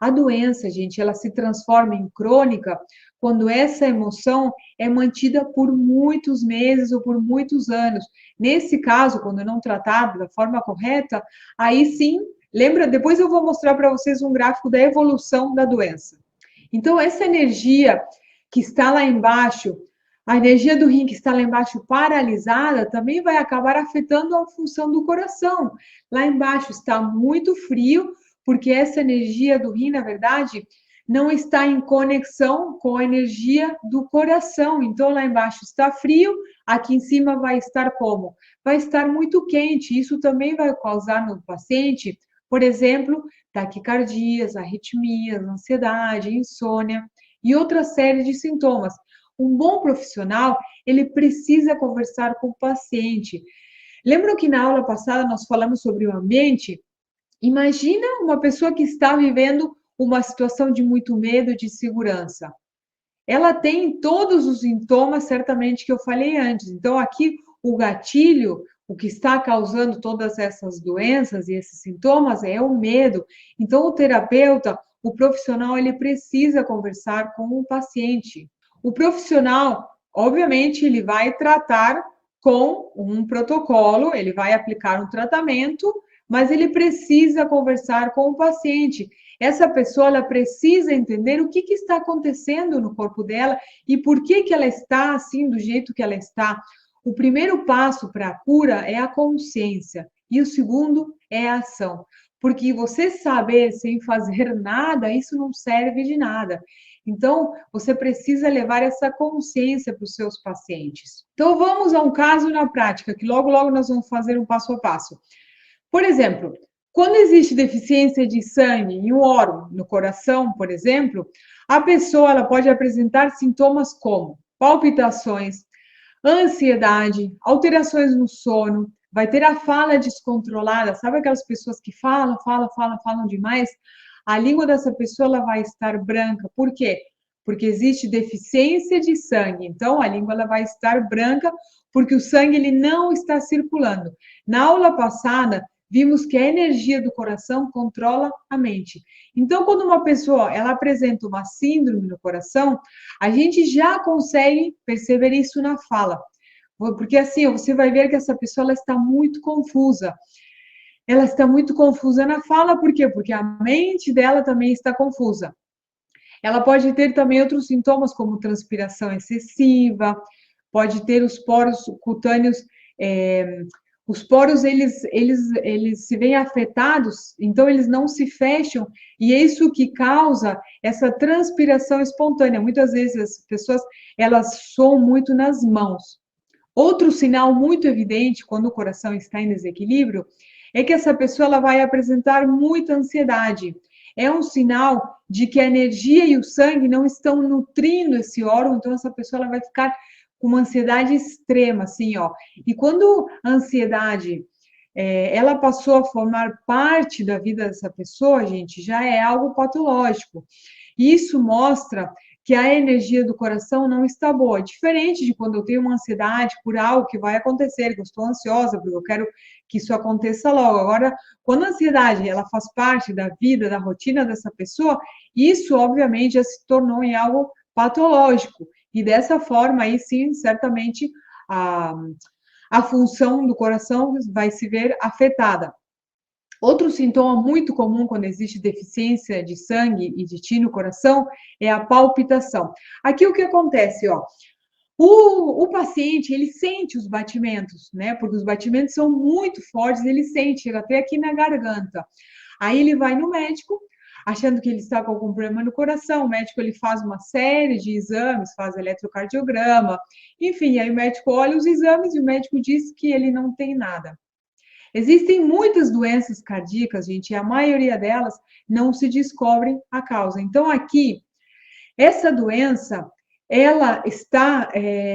A doença, gente, ela se transforma em crônica quando essa emoção é mantida por muitos meses ou por muitos anos. Nesse caso, quando não tratado da forma correta, aí sim, lembra, depois eu vou mostrar para vocês um gráfico da evolução da doença. Então, essa energia que está lá embaixo, a energia do rim que está lá embaixo paralisada, também vai acabar afetando a função do coração. Lá embaixo está muito frio, porque essa energia do rim, na verdade, não está em conexão com a energia do coração. Então, lá embaixo está frio, aqui em cima vai estar como? Vai estar muito quente. Isso também vai causar no paciente, por exemplo, taquicardias, arritmias, ansiedade, insônia e outra série de sintomas. Um bom profissional, ele precisa conversar com o paciente. Lembram que na aula passada nós falamos sobre o ambiente? Imagina uma pessoa que está vivendo uma situação de muito medo, de insegurança. Ela tem todos os sintomas, certamente, que eu falei antes. Então, aqui, o gatilho, o que está causando todas essas doenças e esses sintomas é o medo. Então, o terapeuta, o profissional, ele precisa conversar com o paciente. O profissional, obviamente, ele vai tratar com um protocolo, ele vai aplicar um tratamento, mas ele precisa conversar com o paciente. Essa pessoa, ela precisa entender o que está acontecendo no corpo dela e por que ela está assim, do jeito que ela está. O primeiro passo para a cura é a consciência e o segundo é a ação. Porque você saber sem fazer nada, isso não serve de nada. Então, você precisa levar essa consciência para os seus pacientes. Então, vamos a um caso na prática, que logo nós vamos fazer um passo a passo. Por exemplo, quando existe deficiência de sangue em um órgão, no coração, por exemplo, a pessoa ela pode apresentar sintomas como palpitações, ansiedade, alterações no sono, vai ter a fala descontrolada, sabe aquelas pessoas que falam demais? A língua dessa pessoa ela vai estar branca. Por quê? Porque existe deficiência de sangue. Então, a língua ela vai estar branca porque o sangue ele não está circulando. Na aula passada, vimos que a energia do coração controla a mente. Então, quando uma pessoa ela apresenta uma síndrome no coração, a gente já consegue perceber isso na fala. Porque assim, você vai ver que essa pessoa ela está muito confusa. Ela está muito confusa na fala, por quê? Porque a mente dela também está confusa. Ela pode ter também outros sintomas, como transpiração excessiva, pode ter os poros cutâneos, os poros, eles se veem afetados, então eles não se fecham, e é isso que causa essa transpiração espontânea. Muitas vezes as pessoas, elas suam muito nas mãos. Outro sinal muito evidente, quando o coração está em desequilíbrio, é que essa pessoa ela vai apresentar muita ansiedade. É um sinal de que a energia e o sangue não estão nutrindo esse órgão, então essa pessoa ela vai ficar com uma ansiedade extrema, assim, ó. E quando a ansiedade, ela passou a formar parte da vida dessa pessoa, gente, já é algo patológico. Isso mostra que a energia do coração não está boa. Diferente de quando eu tenho uma ansiedade por algo que vai acontecer, que eu estou ansiosa, porque eu quero que isso aconteça logo. Agora, quando a ansiedade ela faz parte da vida, da rotina dessa pessoa, isso obviamente já se tornou em algo patológico. E dessa forma, aí sim, certamente a função do coração vai se ver afetada. Outro sintoma muito comum quando existe deficiência de sangue e de ti no coração é a palpitação. Aqui o que acontece, ó, o paciente, ele sente os batimentos, né? Porque os batimentos são muito fortes, ele sente, chega até aqui na garganta. Aí ele vai no médico, achando que ele está com algum problema no coração. O médico ele faz uma série de exames, faz eletrocardiograma, enfim, aí o médico olha os exames e o médico diz que ele não tem nada. Existem muitas doenças cardíacas, gente, e a maioria delas não se descobrem a causa. Então, aqui, essa doença, ela está,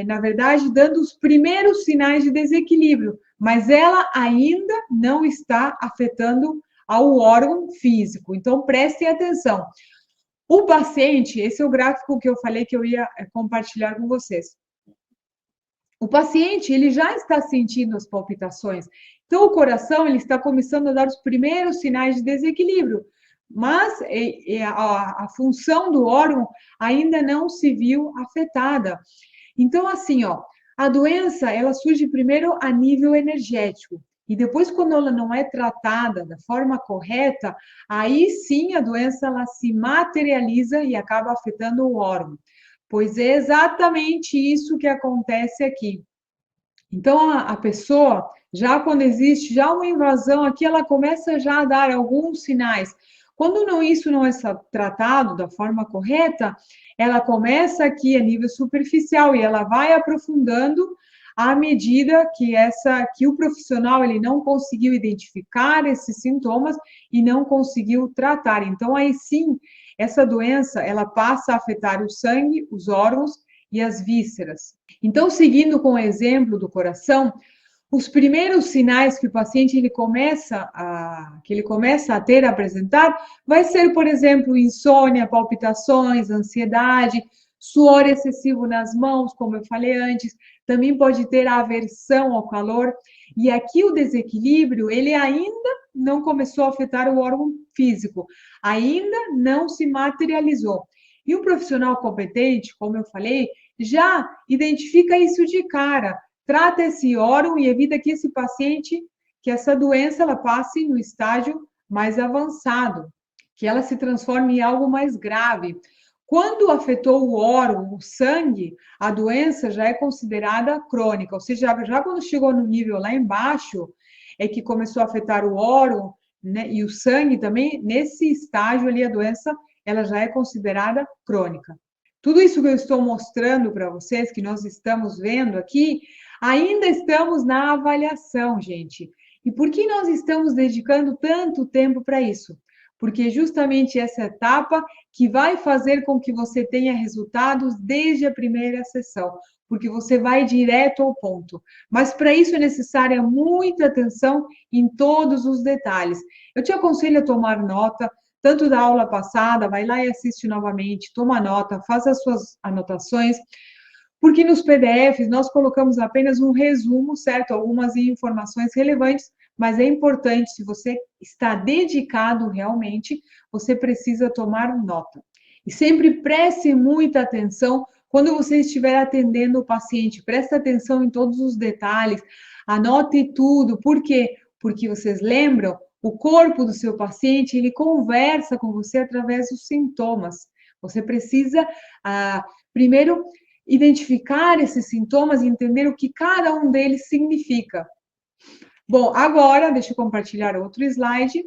na verdade, dando os primeiros sinais de desequilíbrio, mas ela ainda não está afetando ao órgão físico. Então, prestem atenção. O paciente, esse é o gráfico que eu falei que eu ia compartilhar com vocês. O paciente, ele já está sentindo as palpitações. Então, o coração, ele está começando a dar os primeiros sinais de desequilíbrio. Mas a função do órgão ainda não se viu afetada. Então, assim, ó, a doença, ela surge primeiro a nível energético. E depois, quando ela não é tratada da forma correta, aí sim a doença, ela se materializa e acaba afetando o órgão. Pois é exatamente isso que acontece aqui. Então, a pessoa, já quando existe já uma invasão aqui, ela começa já a dar alguns sinais. Quando isso não é tratado da forma correta, ela começa aqui a nível superficial e ela vai aprofundando à medida que o profissional ele não conseguiu identificar esses sintomas e não conseguiu tratar. Então, aí sim, essa doença, ela passa a afetar o sangue, os órgãos e as vísceras. Então, seguindo com o exemplo do coração, os primeiros sinais que o paciente ele começa a ter, a apresentar, vai ser, por exemplo, insônia, palpitações, ansiedade, suor excessivo nas mãos, como eu falei antes, também pode ter aversão ao calor, e aqui o desequilíbrio, ele ainda não começou a afetar o órgão físico, ainda não se materializou. E um profissional competente, como eu falei, já identifica isso de cara, trata esse órgão e evita que esse paciente, que essa doença, ela passe no estágio mais avançado, que ela se transforme em algo mais grave. Quando afetou o órgão, o sangue, a doença já é considerada crônica, ou seja, já quando chegou no nível lá embaixo, é que começou a afetar o órgão, né, e o sangue também, nesse estágio ali, a doença, ela já é considerada crônica. Tudo isso que eu estou mostrando para vocês, que nós estamos vendo aqui, ainda estamos na avaliação, gente. E por que nós estamos dedicando tanto tempo para isso? Porque justamente essa etapa que vai fazer com que você tenha resultados desde a primeira sessão, porque você vai direto ao ponto. Mas para isso é necessária muita atenção em todos os detalhes. Eu te aconselho a tomar nota, tanto da aula passada, vai lá e assiste novamente, toma nota, faz as suas anotações, porque nos PDFs nós colocamos apenas um resumo, certo? Algumas informações relevantes, mas é importante, se você está dedicado realmente, você precisa tomar nota. E sempre preste muita atenção quando você estiver atendendo o paciente. Preste atenção em todos os detalhes, anote tudo. Por quê? Porque vocês lembram, o corpo do seu paciente, ele conversa com você através dos sintomas. Você precisa, primeiro, identificar esses sintomas e entender o que cada um deles significa. Bom, agora, deixa eu compartilhar outro slide.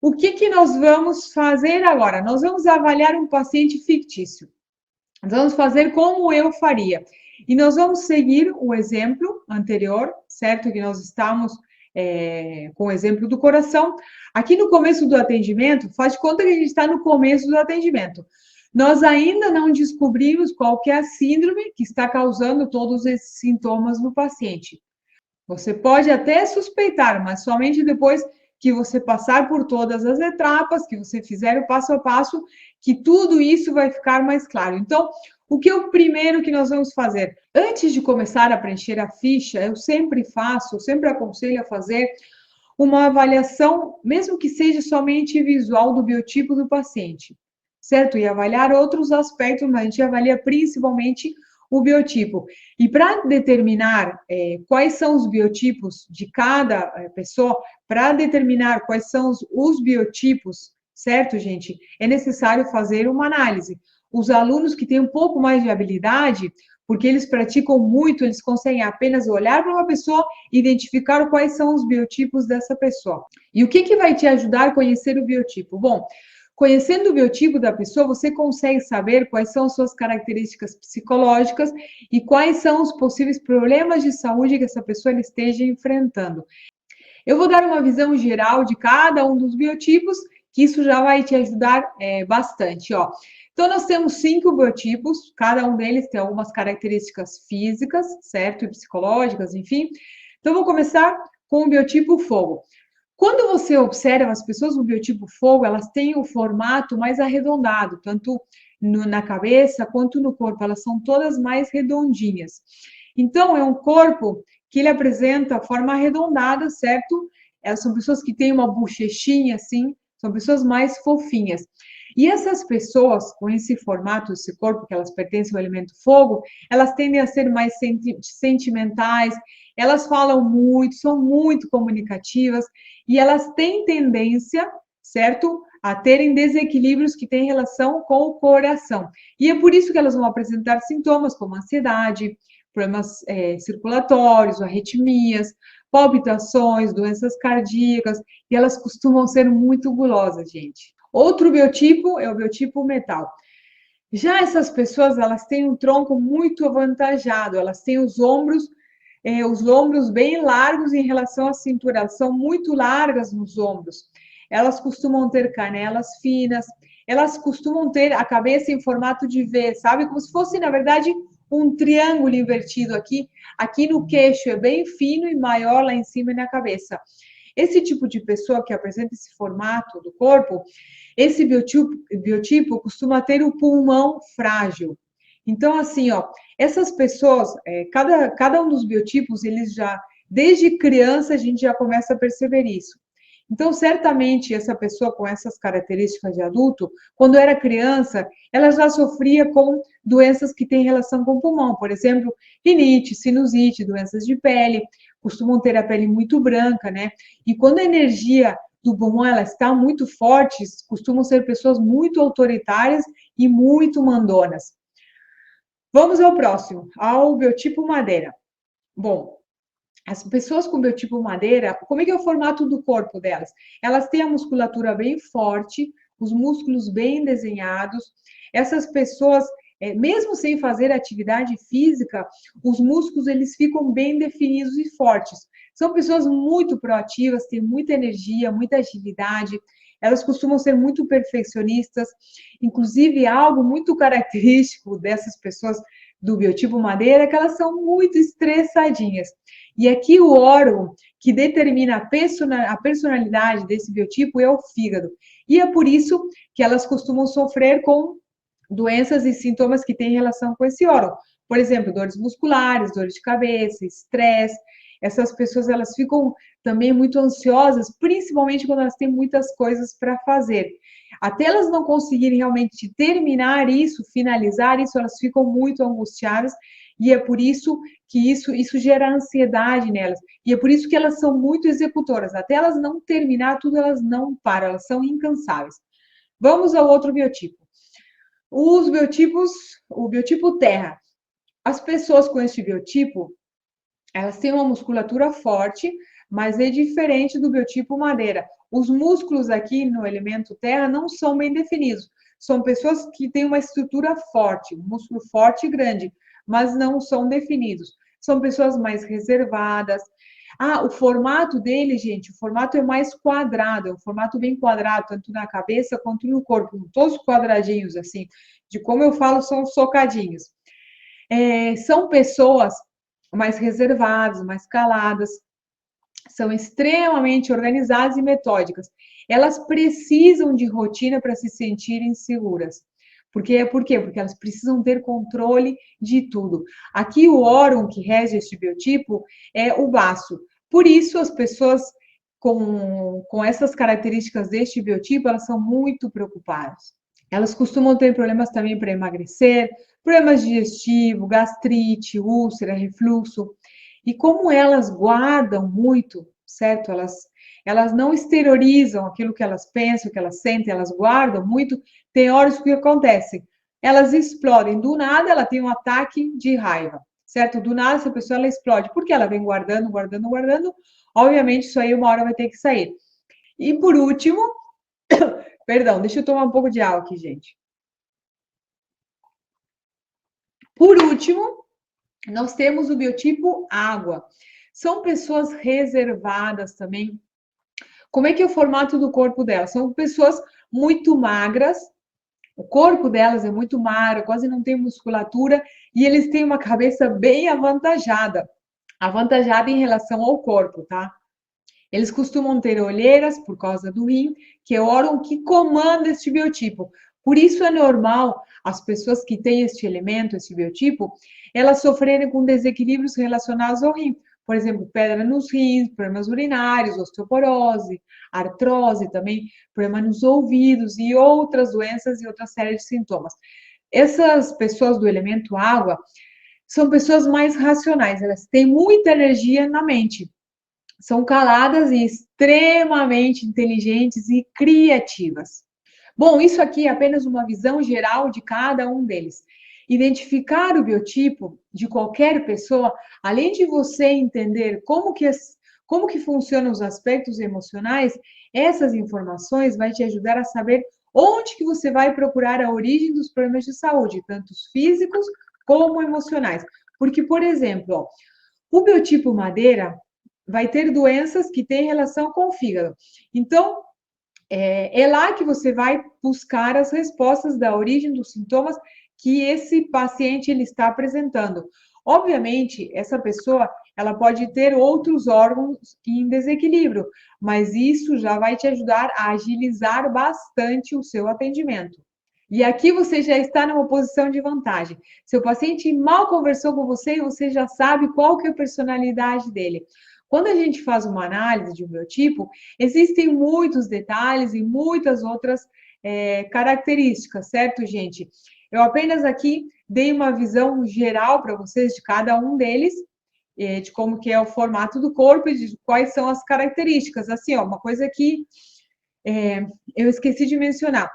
O que nós vamos fazer agora? Nós vamos avaliar um paciente fictício. Nós vamos fazer como eu faria. E nós vamos seguir o exemplo anterior, certo? Que nós estamos com o exemplo do coração. Aqui no começo do atendimento, faz de conta que a gente está no começo do atendimento. Nós ainda não descobrimos qual que é a síndrome que está causando todos esses sintomas no paciente. Você pode até suspeitar, mas somente depois que você passar por todas as etapas, que você fizer o passo a passo, que tudo isso vai ficar mais claro. Então, o que é o primeiro que nós vamos fazer? Antes de começar a preencher a ficha, eu sempre aconselho a fazer uma avaliação, mesmo que seja somente visual, do biotipo do paciente, certo? E avaliar outros aspectos, mas a gente avalia principalmente o biotipo. E para determinar quais são os biotipos de cada pessoa, para determinar quais são os biotipos, certo, gente? É necessário fazer uma análise. Os alunos que têm um pouco mais de habilidade, porque eles praticam muito, eles conseguem apenas olhar para uma pessoa e identificar quais são os biotipos dessa pessoa. E o que vai te ajudar a conhecer o biotipo? Bom, conhecendo o biotipo da pessoa, você consegue saber quais são as suas características psicológicas e quais são os possíveis problemas de saúde que essa pessoa esteja enfrentando. Eu vou dar uma visão geral de cada um dos biotipos, que isso já vai te ajudar bastante, ó. Então, nós temos 5 biotipos, cada um deles tem algumas características físicas, certo? E psicológicas, enfim. Então, vou começar com o biotipo fogo. Quando você observa as pessoas com biotipo fogo, elas têm o formato mais arredondado, tanto na cabeça quanto no corpo, elas são todas mais redondinhas. Então, é um corpo que ele apresenta forma arredondada, certo? Elas são pessoas que têm uma bochechinha assim, são pessoas mais fofinhas. E essas pessoas com esse formato, esse corpo que elas pertencem ao elemento fogo, elas tendem a ser mais sentimentais, elas falam muito, são muito comunicativas e elas têm tendência, certo, a terem desequilíbrios que têm relação com o coração. E é por isso que elas vão apresentar sintomas como ansiedade, problemas circulatórios, arritmias, palpitações, doenças cardíacas, e elas costumam ser muito gulosas, gente. Outro biotipo é o biotipo metal. Já essas pessoas, elas têm um tronco muito avantajado, elas têm os lombros bem largos em relação à cintura, elas são muito largas nos ombros. Elas costumam ter canelas finas, elas costumam ter a cabeça em formato de V, sabe? Como se fosse, na verdade, um triângulo invertido aqui. Aqui no queixo é bem fino e maior lá em cima e na cabeça. Esse tipo de pessoa que apresenta esse formato do corpo, esse biotipo costuma ter o pulmão frágil. Então, assim, ó, essas pessoas, cada um dos biotipos, eles já, desde criança, a gente já começa a perceber isso. Então, certamente, essa pessoa com essas características de adulto, quando era criança, ela já sofria com doenças que têm relação com o pulmão, por exemplo, rinite, sinusite, doenças de pele, costumam ter a pele muito branca, né? E quando a energia do pulmão ela está muito forte, costumam ser pessoas muito autoritárias e muito mandonas. Vamos ao próximo, ao biotipo madeira. Bom, as pessoas com biotipo madeira, como é que é o formato do corpo delas? Elas têm a musculatura bem forte, os músculos bem desenhados. Essas pessoas, mesmo sem fazer atividade física, os músculos eles ficam bem definidos e fortes. São pessoas muito proativas, têm muita energia, muita agilidade. Elas costumam ser muito perfeccionistas. Inclusive, algo muito característico dessas pessoas do biotipo madeira é que elas são muito estressadinhas. E aqui o órgão que determina a personalidade desse biotipo é o fígado. E é por isso que elas costumam sofrer com doenças e sintomas que têm relação com esse órgão. Por exemplo, dores musculares, dores de cabeça, estresse. Essas pessoas, elas ficam também muito ansiosas, principalmente quando elas têm muitas coisas para fazer. Até elas não conseguirem realmente terminar isso, finalizar isso, elas ficam muito angustiadas, e é por isso que isso gera ansiedade nelas. E é por isso que elas são muito executoras. Até elas não terminar tudo, elas não param, elas são incansáveis. Vamos ao outro biotipo. Os biotipos, o biotipo terra. As pessoas com este biotipo, elas têm uma musculatura forte, mas é diferente do biotipo madeira. Os músculos aqui no elemento terra não são bem definidos. São pessoas que têm uma estrutura forte, um músculo forte e grande, mas não são definidos. São pessoas mais reservadas. O formato dele, gente, o formato é mais quadrado, é um formato bem quadrado, tanto na cabeça quanto no corpo, todos quadradinhos, assim. De como eu falo, são socadinhos. São pessoas mais reservadas, mais caladas, são extremamente organizadas e metódicas. Elas precisam de rotina para se sentirem seguras. Por quê? Porque elas precisam ter controle de tudo. Aqui o órgão que rege este biotipo é o baço. Por isso, as pessoas com essas características deste biotipo, elas são muito preocupadas. Elas costumam ter problemas também para emagrecer, problemas digestivos, gastrite, úlcera, refluxo. E como elas guardam muito, certo? Elas não exteriorizam aquilo que elas pensam, que elas sentem, elas guardam muito. Tem horas que acontece, elas explodem. Do nada, ela tem um ataque de raiva, certo? Do nada, essa pessoa ela explode, porque ela vem guardando, guardando, guardando. Obviamente, isso aí uma hora vai ter que sair. E por último, perdão, deixa eu tomar um pouco de água aqui, gente. Por último, nós temos o biotipo água. São pessoas reservadas também. Como é que é o formato do corpo delas? São pessoas muito magras, o corpo delas é muito magro, quase não tem musculatura, e eles têm uma cabeça bem avantajada em relação ao corpo, tá? Eles costumam ter olheiras por causa do rim, que é o órgão que comanda este biotipo. Por isso é normal as pessoas que têm este elemento, este biotipo, elas sofrerem com desequilíbrios relacionados ao rim. Por exemplo, pedra nos rins, problemas urinários, osteoporose, artrose também, problema nos ouvidos e outras doenças e outra série de sintomas. Essas pessoas do elemento água são pessoas mais racionais, elas têm muita energia na mente. São caladas e extremamente inteligentes e criativas. Bom, isso aqui é apenas uma visão geral de cada um deles. Identificar o biotipo de qualquer pessoa, além de você entender como que funcionam os aspectos emocionais, essas informações vai te ajudar a saber onde que você vai procurar a origem dos problemas de saúde, tanto físicos como emocionais. Porque, por exemplo, o biotipo madeira vai ter doenças que têm relação com o fígado. Então, é lá que você vai buscar as respostas da origem dos sintomas que esse paciente ele está apresentando. Obviamente, essa pessoa ela pode ter outros órgãos em desequilíbrio, mas isso já vai te ajudar a agilizar bastante o seu atendimento. E aqui você já está numa posição de vantagem. Seu paciente mal conversou com você e você já sabe qual que é a personalidade dele. Quando a gente faz uma análise de um biotipo, existem muitos detalhes e muitas outras características, certo, gente? Eu apenas aqui dei uma visão geral para vocês de cada um deles, de como que é o formato do corpo e de quais são as características. Assim, ó, uma coisa que eu esqueci de mencionar.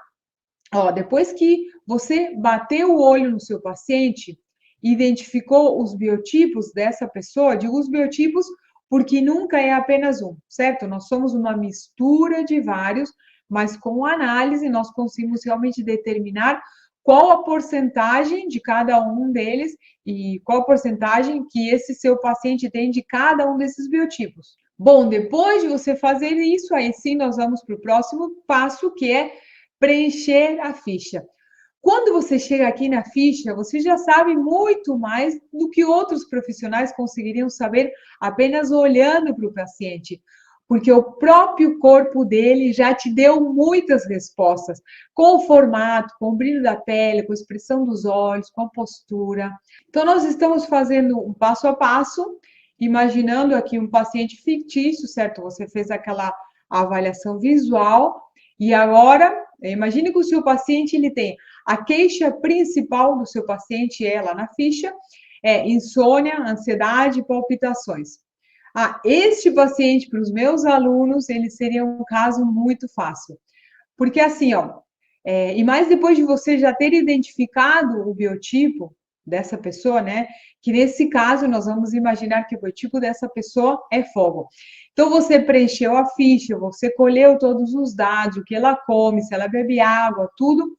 Ó, depois que você bateu o olho no seu paciente, identificou os biotipos dessa pessoa, digo os biotipos porque nunca é apenas um, certo? Nós somos uma mistura de vários, mas com análise nós conseguimos realmente determinar qual a porcentagem de cada um deles e qual a porcentagem que esse seu paciente tem de cada um desses biotipos. Bom, depois de você fazer isso, aí sim nós vamos para o próximo passo, que é preencher a ficha. Quando você chega aqui na ficha, você já sabe muito mais do que outros profissionais conseguiriam saber apenas olhando para o paciente. porque o próprio corpo dele já te deu muitas respostas, com o formato, com o brilho da pele, com a expressão dos olhos, com a postura. Então, nós estamos fazendo um passo a passo, imaginando aqui um paciente fictício, certo? Você fez aquela avaliação visual, e agora, imagine que o seu paciente, ele tem a queixa principal do seu paciente, lá na ficha, é insônia, ansiedade e palpitações. Este paciente, para os meus alunos, ele seria um caso muito fácil. Porque assim, e mais depois de você já ter identificado o biotipo dessa pessoa, né? Que nesse caso, nós vamos imaginar que o biotipo dessa pessoa é fogo. Então, você preencheu a ficha, você colheu todos os dados, o que ela come, se ela bebe água, tudo.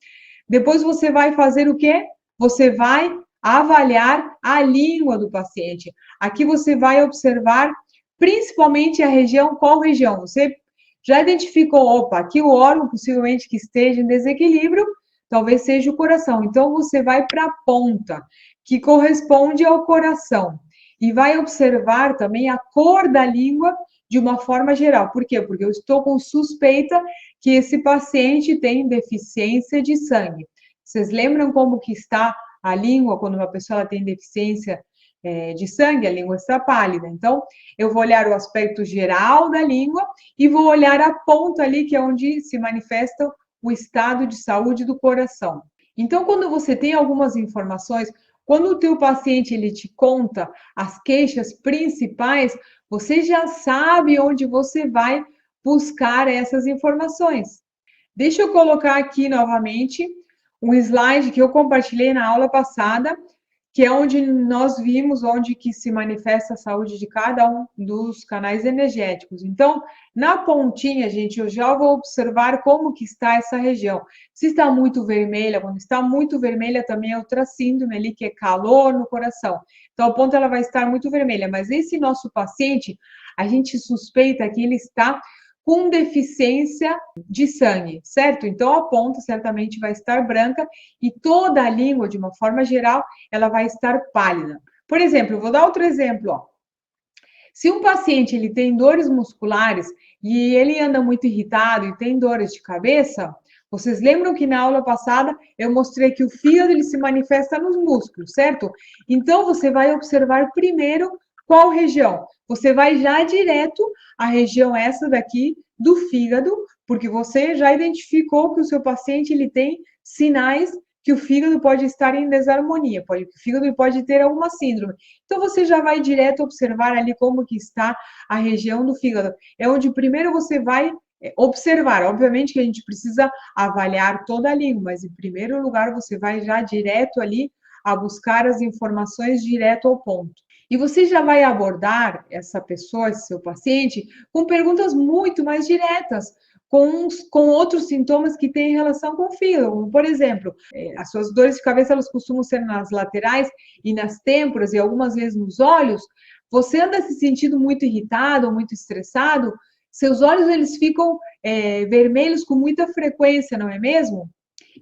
Depois você vai fazer o quê? Você vai avaliar a língua do paciente. Aqui você vai observar principalmente a região, qual região? Você já identificou, opa, aqui o órgão possivelmente que esteja em desequilíbrio, talvez seja o coração. Então, você vai para a ponta, que corresponde ao coração. E vai observar também a cor da língua de uma forma geral. Por quê? Porque eu estou com suspeita que esse paciente tem deficiência de sangue. Vocês lembram como que está a língua quando uma pessoa tem deficiência de sangue? A língua está pálida. Então, eu vou olhar o aspecto geral da língua e vou olhar a ponta ali, que é onde se manifesta o estado de saúde do coração. Então, quando você tem algumas informações, quando o teu paciente ele te conta as queixas principais, você já sabe onde você vai buscar essas informações. Deixa eu colocar aqui novamente um slide que eu compartilhei na aula passada, que é onde nós vimos onde que se manifesta a saúde de cada um dos canais energéticos. Então, na pontinha, gente, eu já vou observar como que está essa região. Se está muito vermelha, quando está muito vermelha também é outra síndrome ali, que é calor no coração. Então, a ponta ela vai estar muito vermelha, mas esse nosso paciente, a gente suspeita que ele está com deficiência de sangue, certo? Então, a ponta certamente vai estar branca e toda a língua, de uma forma geral, ela vai estar pálida. Por exemplo, eu vou dar outro exemplo, Se um paciente ele tem dores musculares e ele anda muito irritado e tem dores de cabeça, vocês lembram que na aula passada eu mostrei que o fígado ele se manifesta nos músculos, certo? Então, você vai observar primeiro qual região. Você vai já direto à região essa daqui do fígado, porque você já identificou que o seu paciente ele tem sinais que o fígado pode estar em desarmonia, que o fígado pode ter alguma síndrome. Então, você já vai direto observar ali como que está a região do fígado. É onde primeiro você vai observar. Obviamente que a gente precisa avaliar toda a língua, mas em primeiro lugar você vai já direto ali a buscar as informações direto ao ponto. E você já vai abordar essa pessoa, esse seu paciente, com perguntas muito mais diretas, com outros sintomas que têm relação com o fígado. Como, por exemplo, as suas dores de cabeça, elas costumam ser nas laterais e nas têmporas e algumas vezes nos olhos. Você anda se sentindo muito irritado ou muito estressado, seus olhos eles ficam vermelhos com muita frequência, não é mesmo?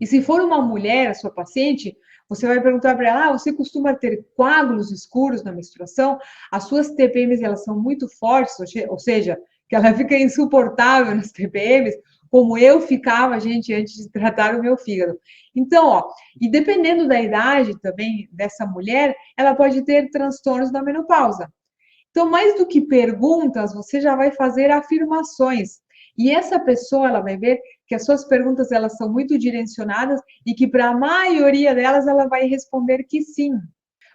E se for uma mulher, a sua paciente, você vai perguntar para ela, você costuma ter coágulos escuros na menstruação? As suas TPMs, elas são muito fortes, ou seja, que ela fica insuportável nas TPMs, como eu ficava, gente, antes de tratar o meu fígado. Então, e dependendo da idade também dessa mulher, ela pode ter transtornos da menopausa. Então, mais do que perguntas, você já vai fazer afirmações. E essa pessoa, ela vai ver que as suas perguntas, elas são muito direcionadas e que para a maioria delas, ela vai responder que sim.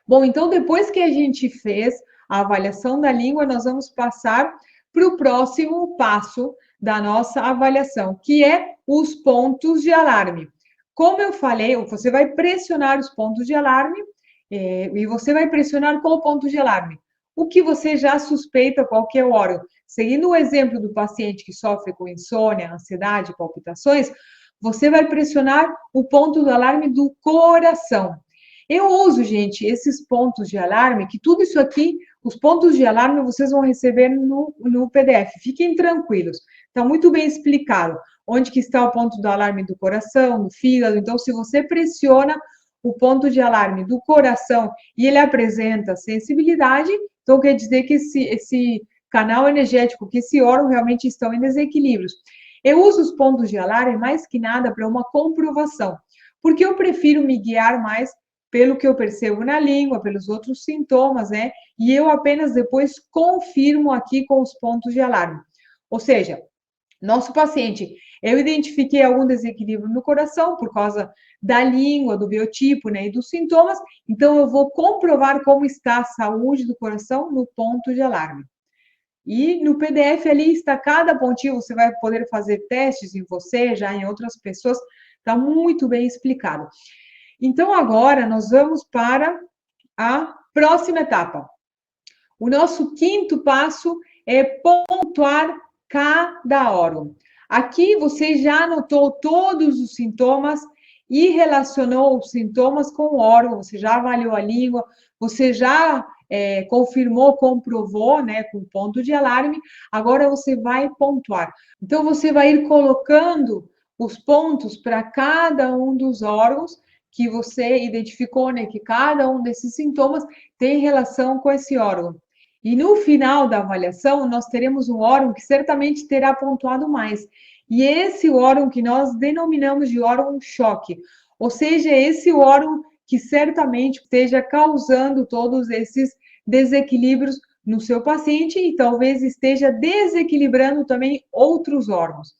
Bom, então, depois que a gente fez a avaliação da língua, nós vamos passar para o próximo passo da nossa avaliação, que é os pontos de alarme. Como eu falei, você vai pressionar os pontos de alarme e você vai pressionar qual ponto de alarme? O que você já suspeita qual que é o órgão. Seguindo o exemplo do paciente que sofre com insônia, ansiedade, palpitações, você vai pressionar o ponto do alarme do coração. Eu uso, gente, esses pontos de alarme, que tudo isso aqui, os pontos de alarme, vocês vão receber no PDF. Fiquem tranquilos, está muito bem explicado. Onde que está o ponto do alarme do coração, do fígado. Então, se você pressiona o ponto de alarme do coração e ele apresenta sensibilidade, então quer dizer que esse canal energético, que esse órgão realmente estão em desequilíbrios. Eu uso os pontos de alarme mais que nada para uma comprovação, porque eu prefiro me guiar mais pelo que eu percebo na língua, pelos outros sintomas, né? E eu apenas depois confirmo aqui com os pontos de alarme. Ou seja, nosso paciente, eu identifiquei algum desequilíbrio no coração por causa da língua, do biotipo, né, e dos sintomas, então eu vou comprovar como está a saúde do coração no ponto de alarme. E no PDF ali está cada pontinho, você vai poder fazer testes em você, já em outras pessoas, está muito bem explicado. Então agora nós vamos para a próxima etapa. O nosso quinto passo é pontuar cada órgão. Aqui você já anotou todos os sintomas e relacionou os sintomas com o órgão, você já avaliou a língua, você já confirmou, comprovou, né, com ponto de alarme, agora você vai pontuar. Então, você vai ir colocando os pontos para cada um dos órgãos que você identificou, né, que cada um desses sintomas tem relação com esse órgão. E no final da avaliação, nós teremos um órgão que certamente terá pontuado mais. E esse órgão que nós denominamos de órgão-choque, ou seja, esse órgão que certamente esteja causando todos esses desequilíbrios no seu paciente e talvez esteja desequilibrando também outros órgãos.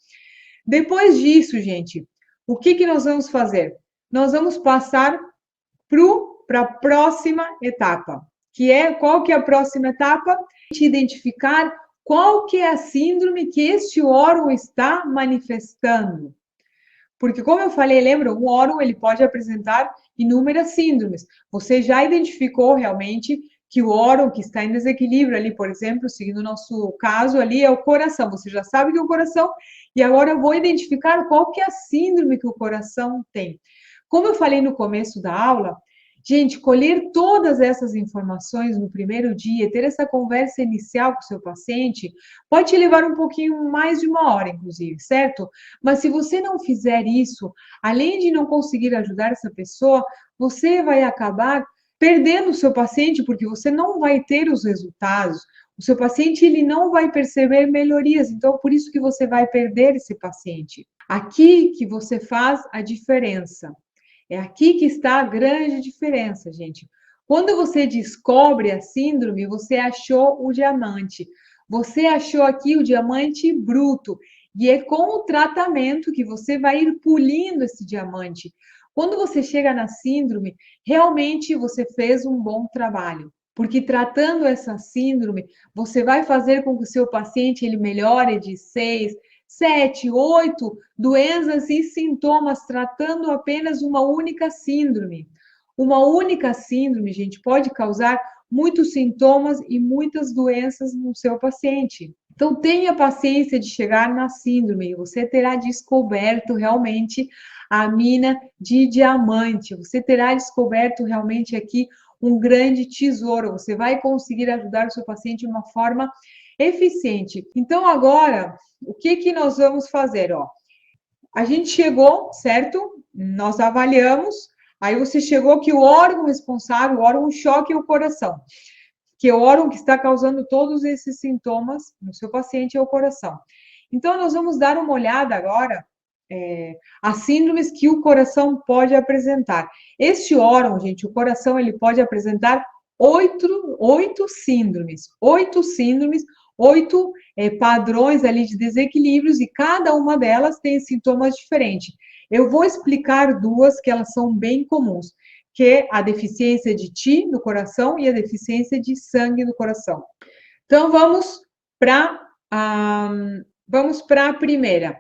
Depois disso, gente, o que nós vamos fazer? Nós vamos passar para a próxima etapa, qual que é a próxima etapa? Identificar qual que é a síndrome que este órgão está manifestando. Porque, como eu falei, lembra, um órgão ele pode apresentar inúmeras síndromes. Você já identificou realmente que o órgão que está em desequilíbrio ali, por exemplo, seguindo o nosso caso ali, é o coração. Você já sabe que é o coração, e agora eu vou identificar qual que é a síndrome que o coração tem. Como eu falei no começo da aula, gente, colher todas essas informações no primeiro dia, ter essa conversa inicial com o seu paciente, pode te levar um pouquinho mais de uma hora, inclusive, certo? Mas se você não fizer isso, além de não conseguir ajudar essa pessoa, você vai acabar perdendo o seu paciente, porque você não vai ter os resultados. O seu paciente, ele não vai perceber melhorias, então por isso que você vai perder esse paciente. Aqui que você faz a diferença. É aqui que está a grande diferença, gente. Quando você descobre a síndrome, você achou o diamante. Você achou aqui o diamante bruto. E é com o tratamento que você vai ir polindo esse diamante. Quando você chega na síndrome, realmente você fez um bom trabalho. Porque tratando essa síndrome, você vai fazer com que o seu paciente ele melhore de 6, 7, 8 doenças e sintomas, tratando apenas uma única síndrome. Uma única síndrome, gente, pode causar muitos sintomas e muitas doenças no seu paciente. Então, tenha paciência de chegar na síndrome, você terá descoberto realmente a mina de diamante, você terá descoberto realmente aqui um grande tesouro, você vai conseguir ajudar o seu paciente de uma forma eficiente. Então, agora, o que nós vamos fazer? Ó, a gente chegou, certo? Nós avaliamos, aí você chegou que o órgão responsável, o órgão-choque é o coração, que é o órgão que está causando todos esses sintomas no seu paciente é o coração. Então, nós vamos dar uma olhada agora as síndromes que o coração pode apresentar. Este órgão, gente, o coração, ele pode apresentar 8 síndromes. 8 padrões ali de desequilíbrios e cada uma delas tem sintomas diferentes. Eu vou explicar duas que elas são bem comuns, que é a deficiência de Ti no coração e a deficiência de sangue no coração. Então, vamos para a primeira.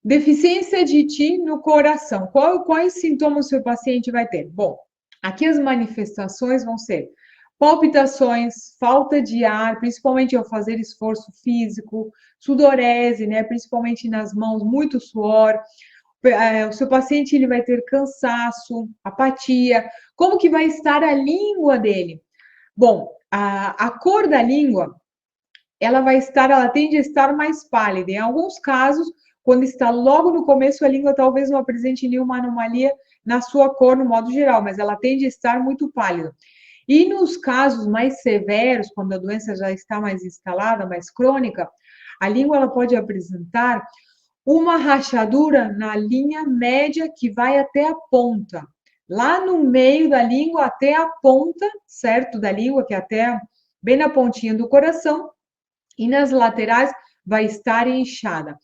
Deficiência de Ti no coração. Quais sintomas o seu paciente vai ter? Bom, aqui as manifestações vão ser palpitações, falta de ar, principalmente ao fazer esforço físico, sudorese, né, principalmente nas mãos, muito suor. O seu paciente ele vai ter cansaço, apatia. Como que vai estar a língua dele? Bom, a cor da língua, ela tende a estar mais pálida. Em alguns casos, quando está logo no começo, a língua talvez não apresente nenhuma anomalia na sua cor, no modo geral, mas ela tende a estar muito pálida. E nos casos mais severos, quando a doença já está mais instalada, mais crônica, a língua ela pode apresentar uma rachadura na linha média que vai até a ponta. Lá no meio da língua, até a ponta, certo? Da língua, que é até bem na pontinha do coração, e nas laterais vai estar inchada.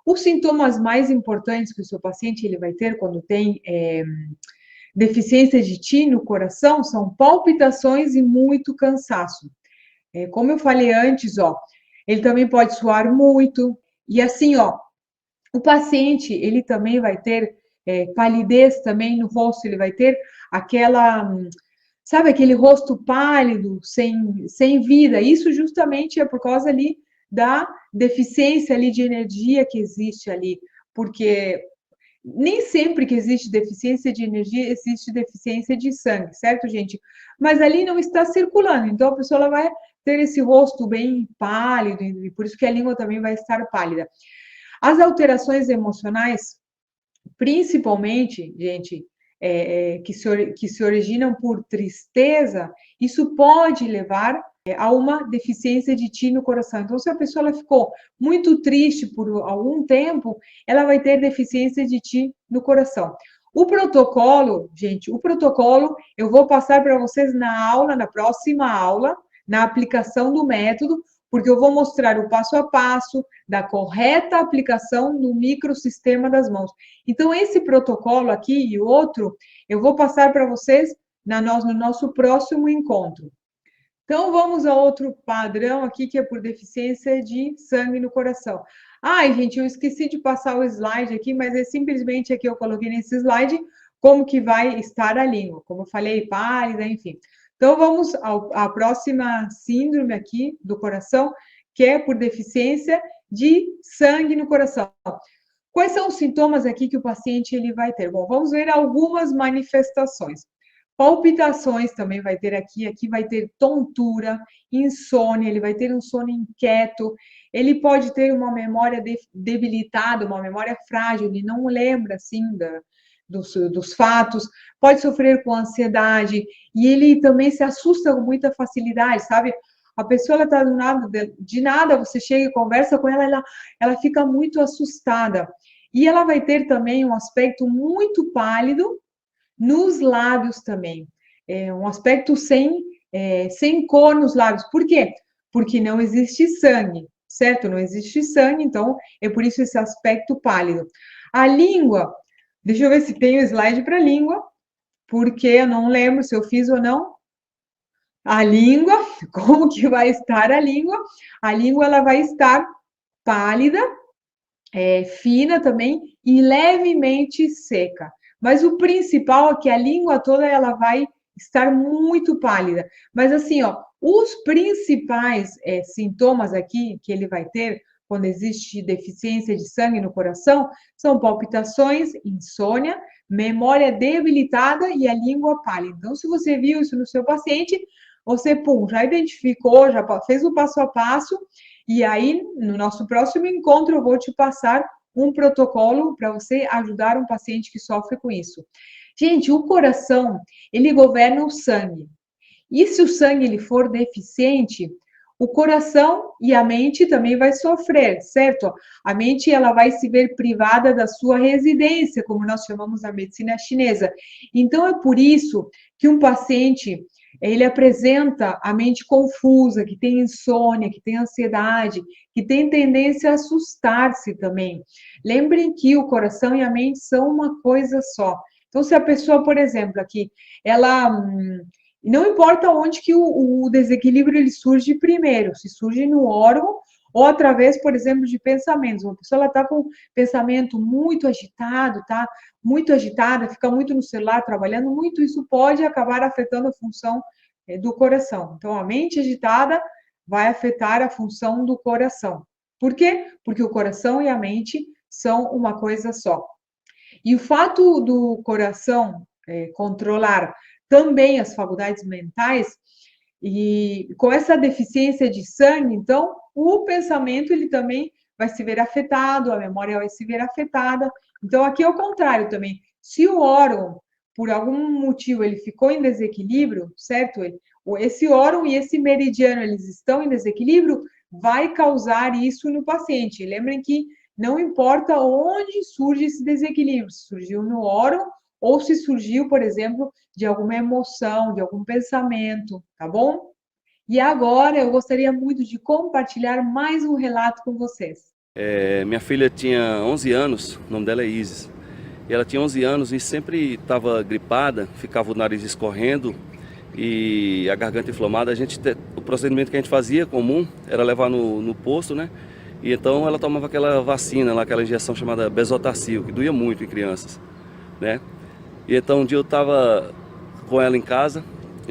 Os sintomas mais importantes que o seu paciente ele vai ter quando tem deficiência de Ti no coração são palpitações e muito cansaço. Como eu falei antes, ó, ele também pode suar muito, e assim, ó, o paciente, ele também vai ter palidez também no rosto, ele vai ter aquela, sabe, aquele rosto pálido, sem vida. Isso justamente é por causa ali da deficiência ali de energia que existe ali, porque nem sempre que existe deficiência de energia, existe deficiência de sangue, certo, gente? Mas ali não está circulando, então a pessoa ela vai ter esse rosto bem pálido, e por isso que a língua também vai estar pálida. As alterações emocionais, principalmente, gente, que se originam por tristeza, isso pode levar a uma deficiência de Ti no coração. Então, se a pessoa ela ficou muito triste por algum tempo, ela vai ter deficiência de Ti no coração. O protocolo, gente, eu vou passar para vocês na aula, na próxima aula, na aplicação do método, porque eu vou mostrar o passo a passo da correta aplicação no microsistema das mãos. Então, esse protocolo aqui e outro, eu vou passar para vocês no nosso próximo encontro. Então, vamos a outro padrão aqui, que é por deficiência de sangue no coração. Ai, gente, eu esqueci de passar o slide aqui, mas é simplesmente aqui eu coloquei nesse slide como que vai estar a língua. Como eu falei, pálida, enfim. Então, vamos à próxima síndrome aqui do coração, que é por deficiência de sangue no coração. Quais são os sintomas aqui que o paciente ele vai ter? Bom, vamos ver algumas manifestações. Palpitações também vai ter aqui vai ter tontura, insônia, ele vai ter um sono inquieto, ele pode ter uma memória debilitada, uma memória frágil, ele não lembra, assim, dos fatos, pode sofrer com ansiedade, e ele também se assusta com muita facilidade, sabe? A pessoa, ela tá de nada, você chega e conversa com ela fica muito assustada. E ela vai ter também um aspecto muito pálido nos lábios também. Um aspecto sem cor nos lábios. Por quê? Porque não existe sangue, certo? Não existe sangue, então é por isso esse aspecto pálido. A língua, deixa eu ver se tem o slide para a língua, porque eu não lembro se eu fiz ou não. A língua, como que vai estar a língua? A língua, ela vai estar pálida, fina também e levemente seca. Mas o principal é que a língua toda ela vai estar muito pálida. Mas assim, ó, os principais sintomas aqui que ele vai ter quando existe deficiência de sangue no coração são palpitações, insônia, memória debilitada e a língua pálida. Então, se você viu isso no seu paciente, você, já identificou, já fez o passo a passo, e aí, no nosso próximo encontro, eu vou te passar um protocolo para você ajudar um paciente que sofre com isso. Gente, o coração, ele governa o sangue. E se o sangue ele for deficiente, o coração e a mente também vai sofrer, certo? A mente ela vai se ver privada da sua residência, como nós chamamos na medicina chinesa. Então é por isso que um paciente ele apresenta a mente confusa, que tem insônia, que tem ansiedade, que tem tendência a assustar-se também. Lembrem que o coração e a mente são uma coisa só. Então, se a pessoa, por exemplo, aqui, ela não importa onde que o desequilíbrio ele surge primeiro, se surge no órgão ou através, por exemplo, de pensamentos. Uma pessoa está com um pensamento muito agitado, tá? Muito agitada, fica muito no celular, trabalhando muito, isso pode acabar afetando a função do coração. Então, a mente agitada vai afetar a função do coração. Por quê? Porque o coração e a mente são uma coisa só. E o fato do coração controlar também as faculdades mentais, e com essa deficiência de sangue, então, o pensamento ele também vai se ver afetado, a memória vai se ver afetada. Então, aqui é o contrário também. Se o órgão por algum motivo ele ficou em desequilíbrio, certo? Esse órgão e esse meridiano, eles estão em desequilíbrio, vai causar isso no paciente. Lembrem que não importa onde surge esse desequilíbrio, se surgiu no órgão ou se surgiu, por exemplo, de alguma emoção, de algum pensamento, tá bom? E agora eu gostaria muito de compartilhar mais um relato com vocês. Minha filha tinha 11 anos, o nome dela é Isis. E ela tinha 11 anos e sempre estava gripada, ficava o nariz escorrendo e a garganta inflamada. O procedimento que a gente fazia comum era levar no posto, né? E então ela tomava aquela vacina lá, aquela injeção chamada Besotacil, que doía muito em crianças, né? E então um dia eu estava com ela em casa,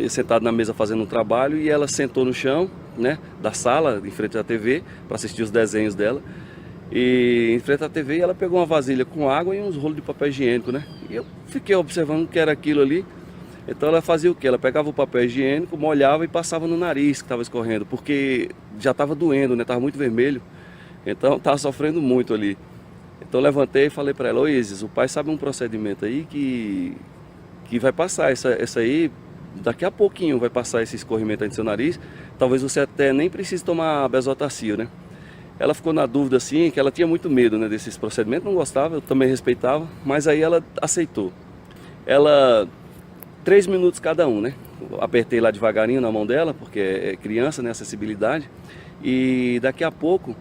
sentado na mesa fazendo um trabalho, e ela sentou no chão, né, da sala, em frente à TV, para assistir os desenhos dela. E em frente à TV ela pegou uma vasilha com água e uns rolos de papel higiênico, né? E eu fiquei observando o que era aquilo ali. Então ela fazia o quê? Ela pegava o papel higiênico, molhava e passava no nariz que estava escorrendo, porque já estava doendo, né? Estava muito vermelho. Então estava sofrendo muito ali. Então levantei e falei para ela: ô Isis, o pai sabe um procedimento aí que vai passar essa aí, daqui a pouquinho vai passar esse escorrimento aí no seu nariz. Talvez você até nem precise tomar Besotacil, né? Ela ficou na dúvida assim, que ela tinha muito medo, né, desses procedimentos, não gostava, eu também respeitava, mas aí ela aceitou. 3 minutos cada um, né? Apertei lá devagarinho na mão dela, porque é criança, né, acessibilidade. E daqui a pouco,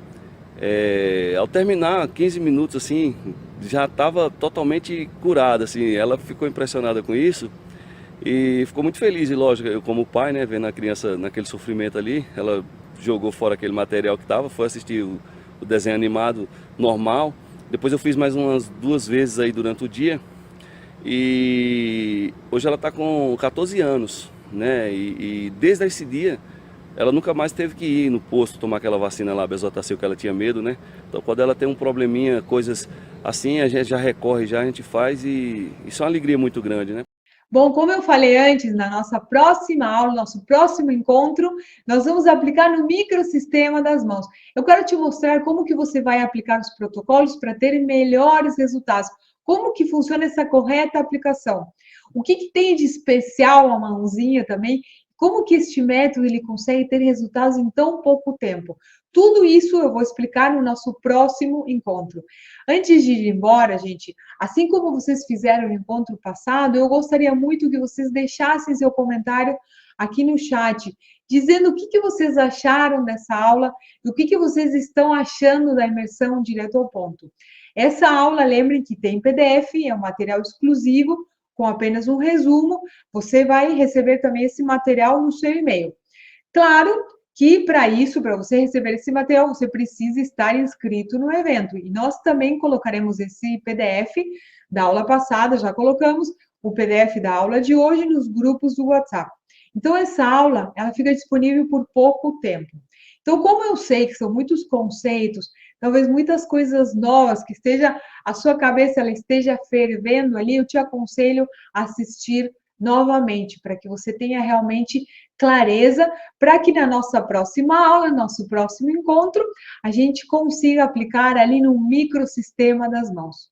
ao terminar 15 minutos assim, já estava totalmente curada, assim. Ela ficou impressionada com isso e ficou muito feliz. E lógico, eu como pai, né, vendo a criança naquele sofrimento ali, ela jogou fora aquele material que estava, foi assistir o desenho animado normal. Depois eu fiz mais umas 2 vezes aí durante o dia. E hoje ela está com 14 anos, né? E desde esse dia ela nunca mais teve que ir no posto tomar aquela vacina lá, Besotacil, que ela tinha medo, né? Então quando ela tem um probleminha, coisas assim, a gente já recorre, a gente faz, e isso é uma alegria muito grande, né? Bom, como eu falei antes, na nossa próxima aula, nosso próximo encontro, nós vamos aplicar no microsistema das mãos. Eu quero te mostrar como que você vai aplicar os protocolos para ter melhores resultados. Como que funciona essa correta aplicação? O que que tem de especial a mãozinha também? Como que este método ele consegue ter resultados em tão pouco tempo? Tudo isso eu vou explicar no nosso próximo encontro. Antes de ir embora, gente, assim como vocês fizeram no encontro passado, eu gostaria muito que vocês deixassem seu comentário aqui no chat, dizendo o que vocês acharam dessa aula e o que vocês estão achando da imersão direto ao ponto. Essa aula, lembrem que tem PDF, é um material exclusivo, com apenas um resumo. Você vai receber também esse material no seu e-mail. Claro que para isso, para você receber esse material, você precisa estar inscrito no evento. E nós também colocaremos esse PDF da aula passada, já colocamos o PDF da aula de hoje nos grupos do WhatsApp. Então, essa aula, ela fica disponível por pouco tempo. Então, como eu sei que são muitos conceitos, talvez muitas coisas novas, que a sua cabeça ela esteja fervendo ali, eu te aconselho a assistir novamente, para que você tenha realmente clareza, para que na nossa próxima aula, nosso próximo encontro, a gente consiga aplicar ali no microsistema das mãos.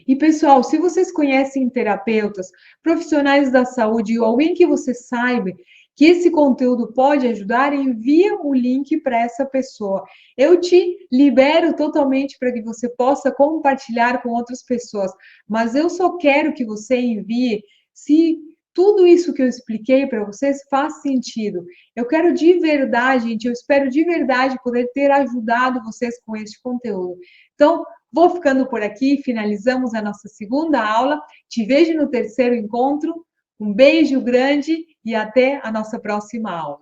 E, pessoal, se vocês conhecem terapeutas, profissionais da saúde ou alguém que você saiba que esse conteúdo pode ajudar, envia o link para essa pessoa. Eu te libero totalmente para que você possa compartilhar com outras pessoas, mas eu só quero que você envie se tudo isso que eu expliquei para vocês faz sentido. Eu quero de verdade, gente, eu espero de verdade poder ter ajudado vocês com este conteúdo. Então, vou ficando por aqui, finalizamos a nossa segunda aula. Te vejo no terceiro encontro. Um beijo grande e até a nossa próxima aula.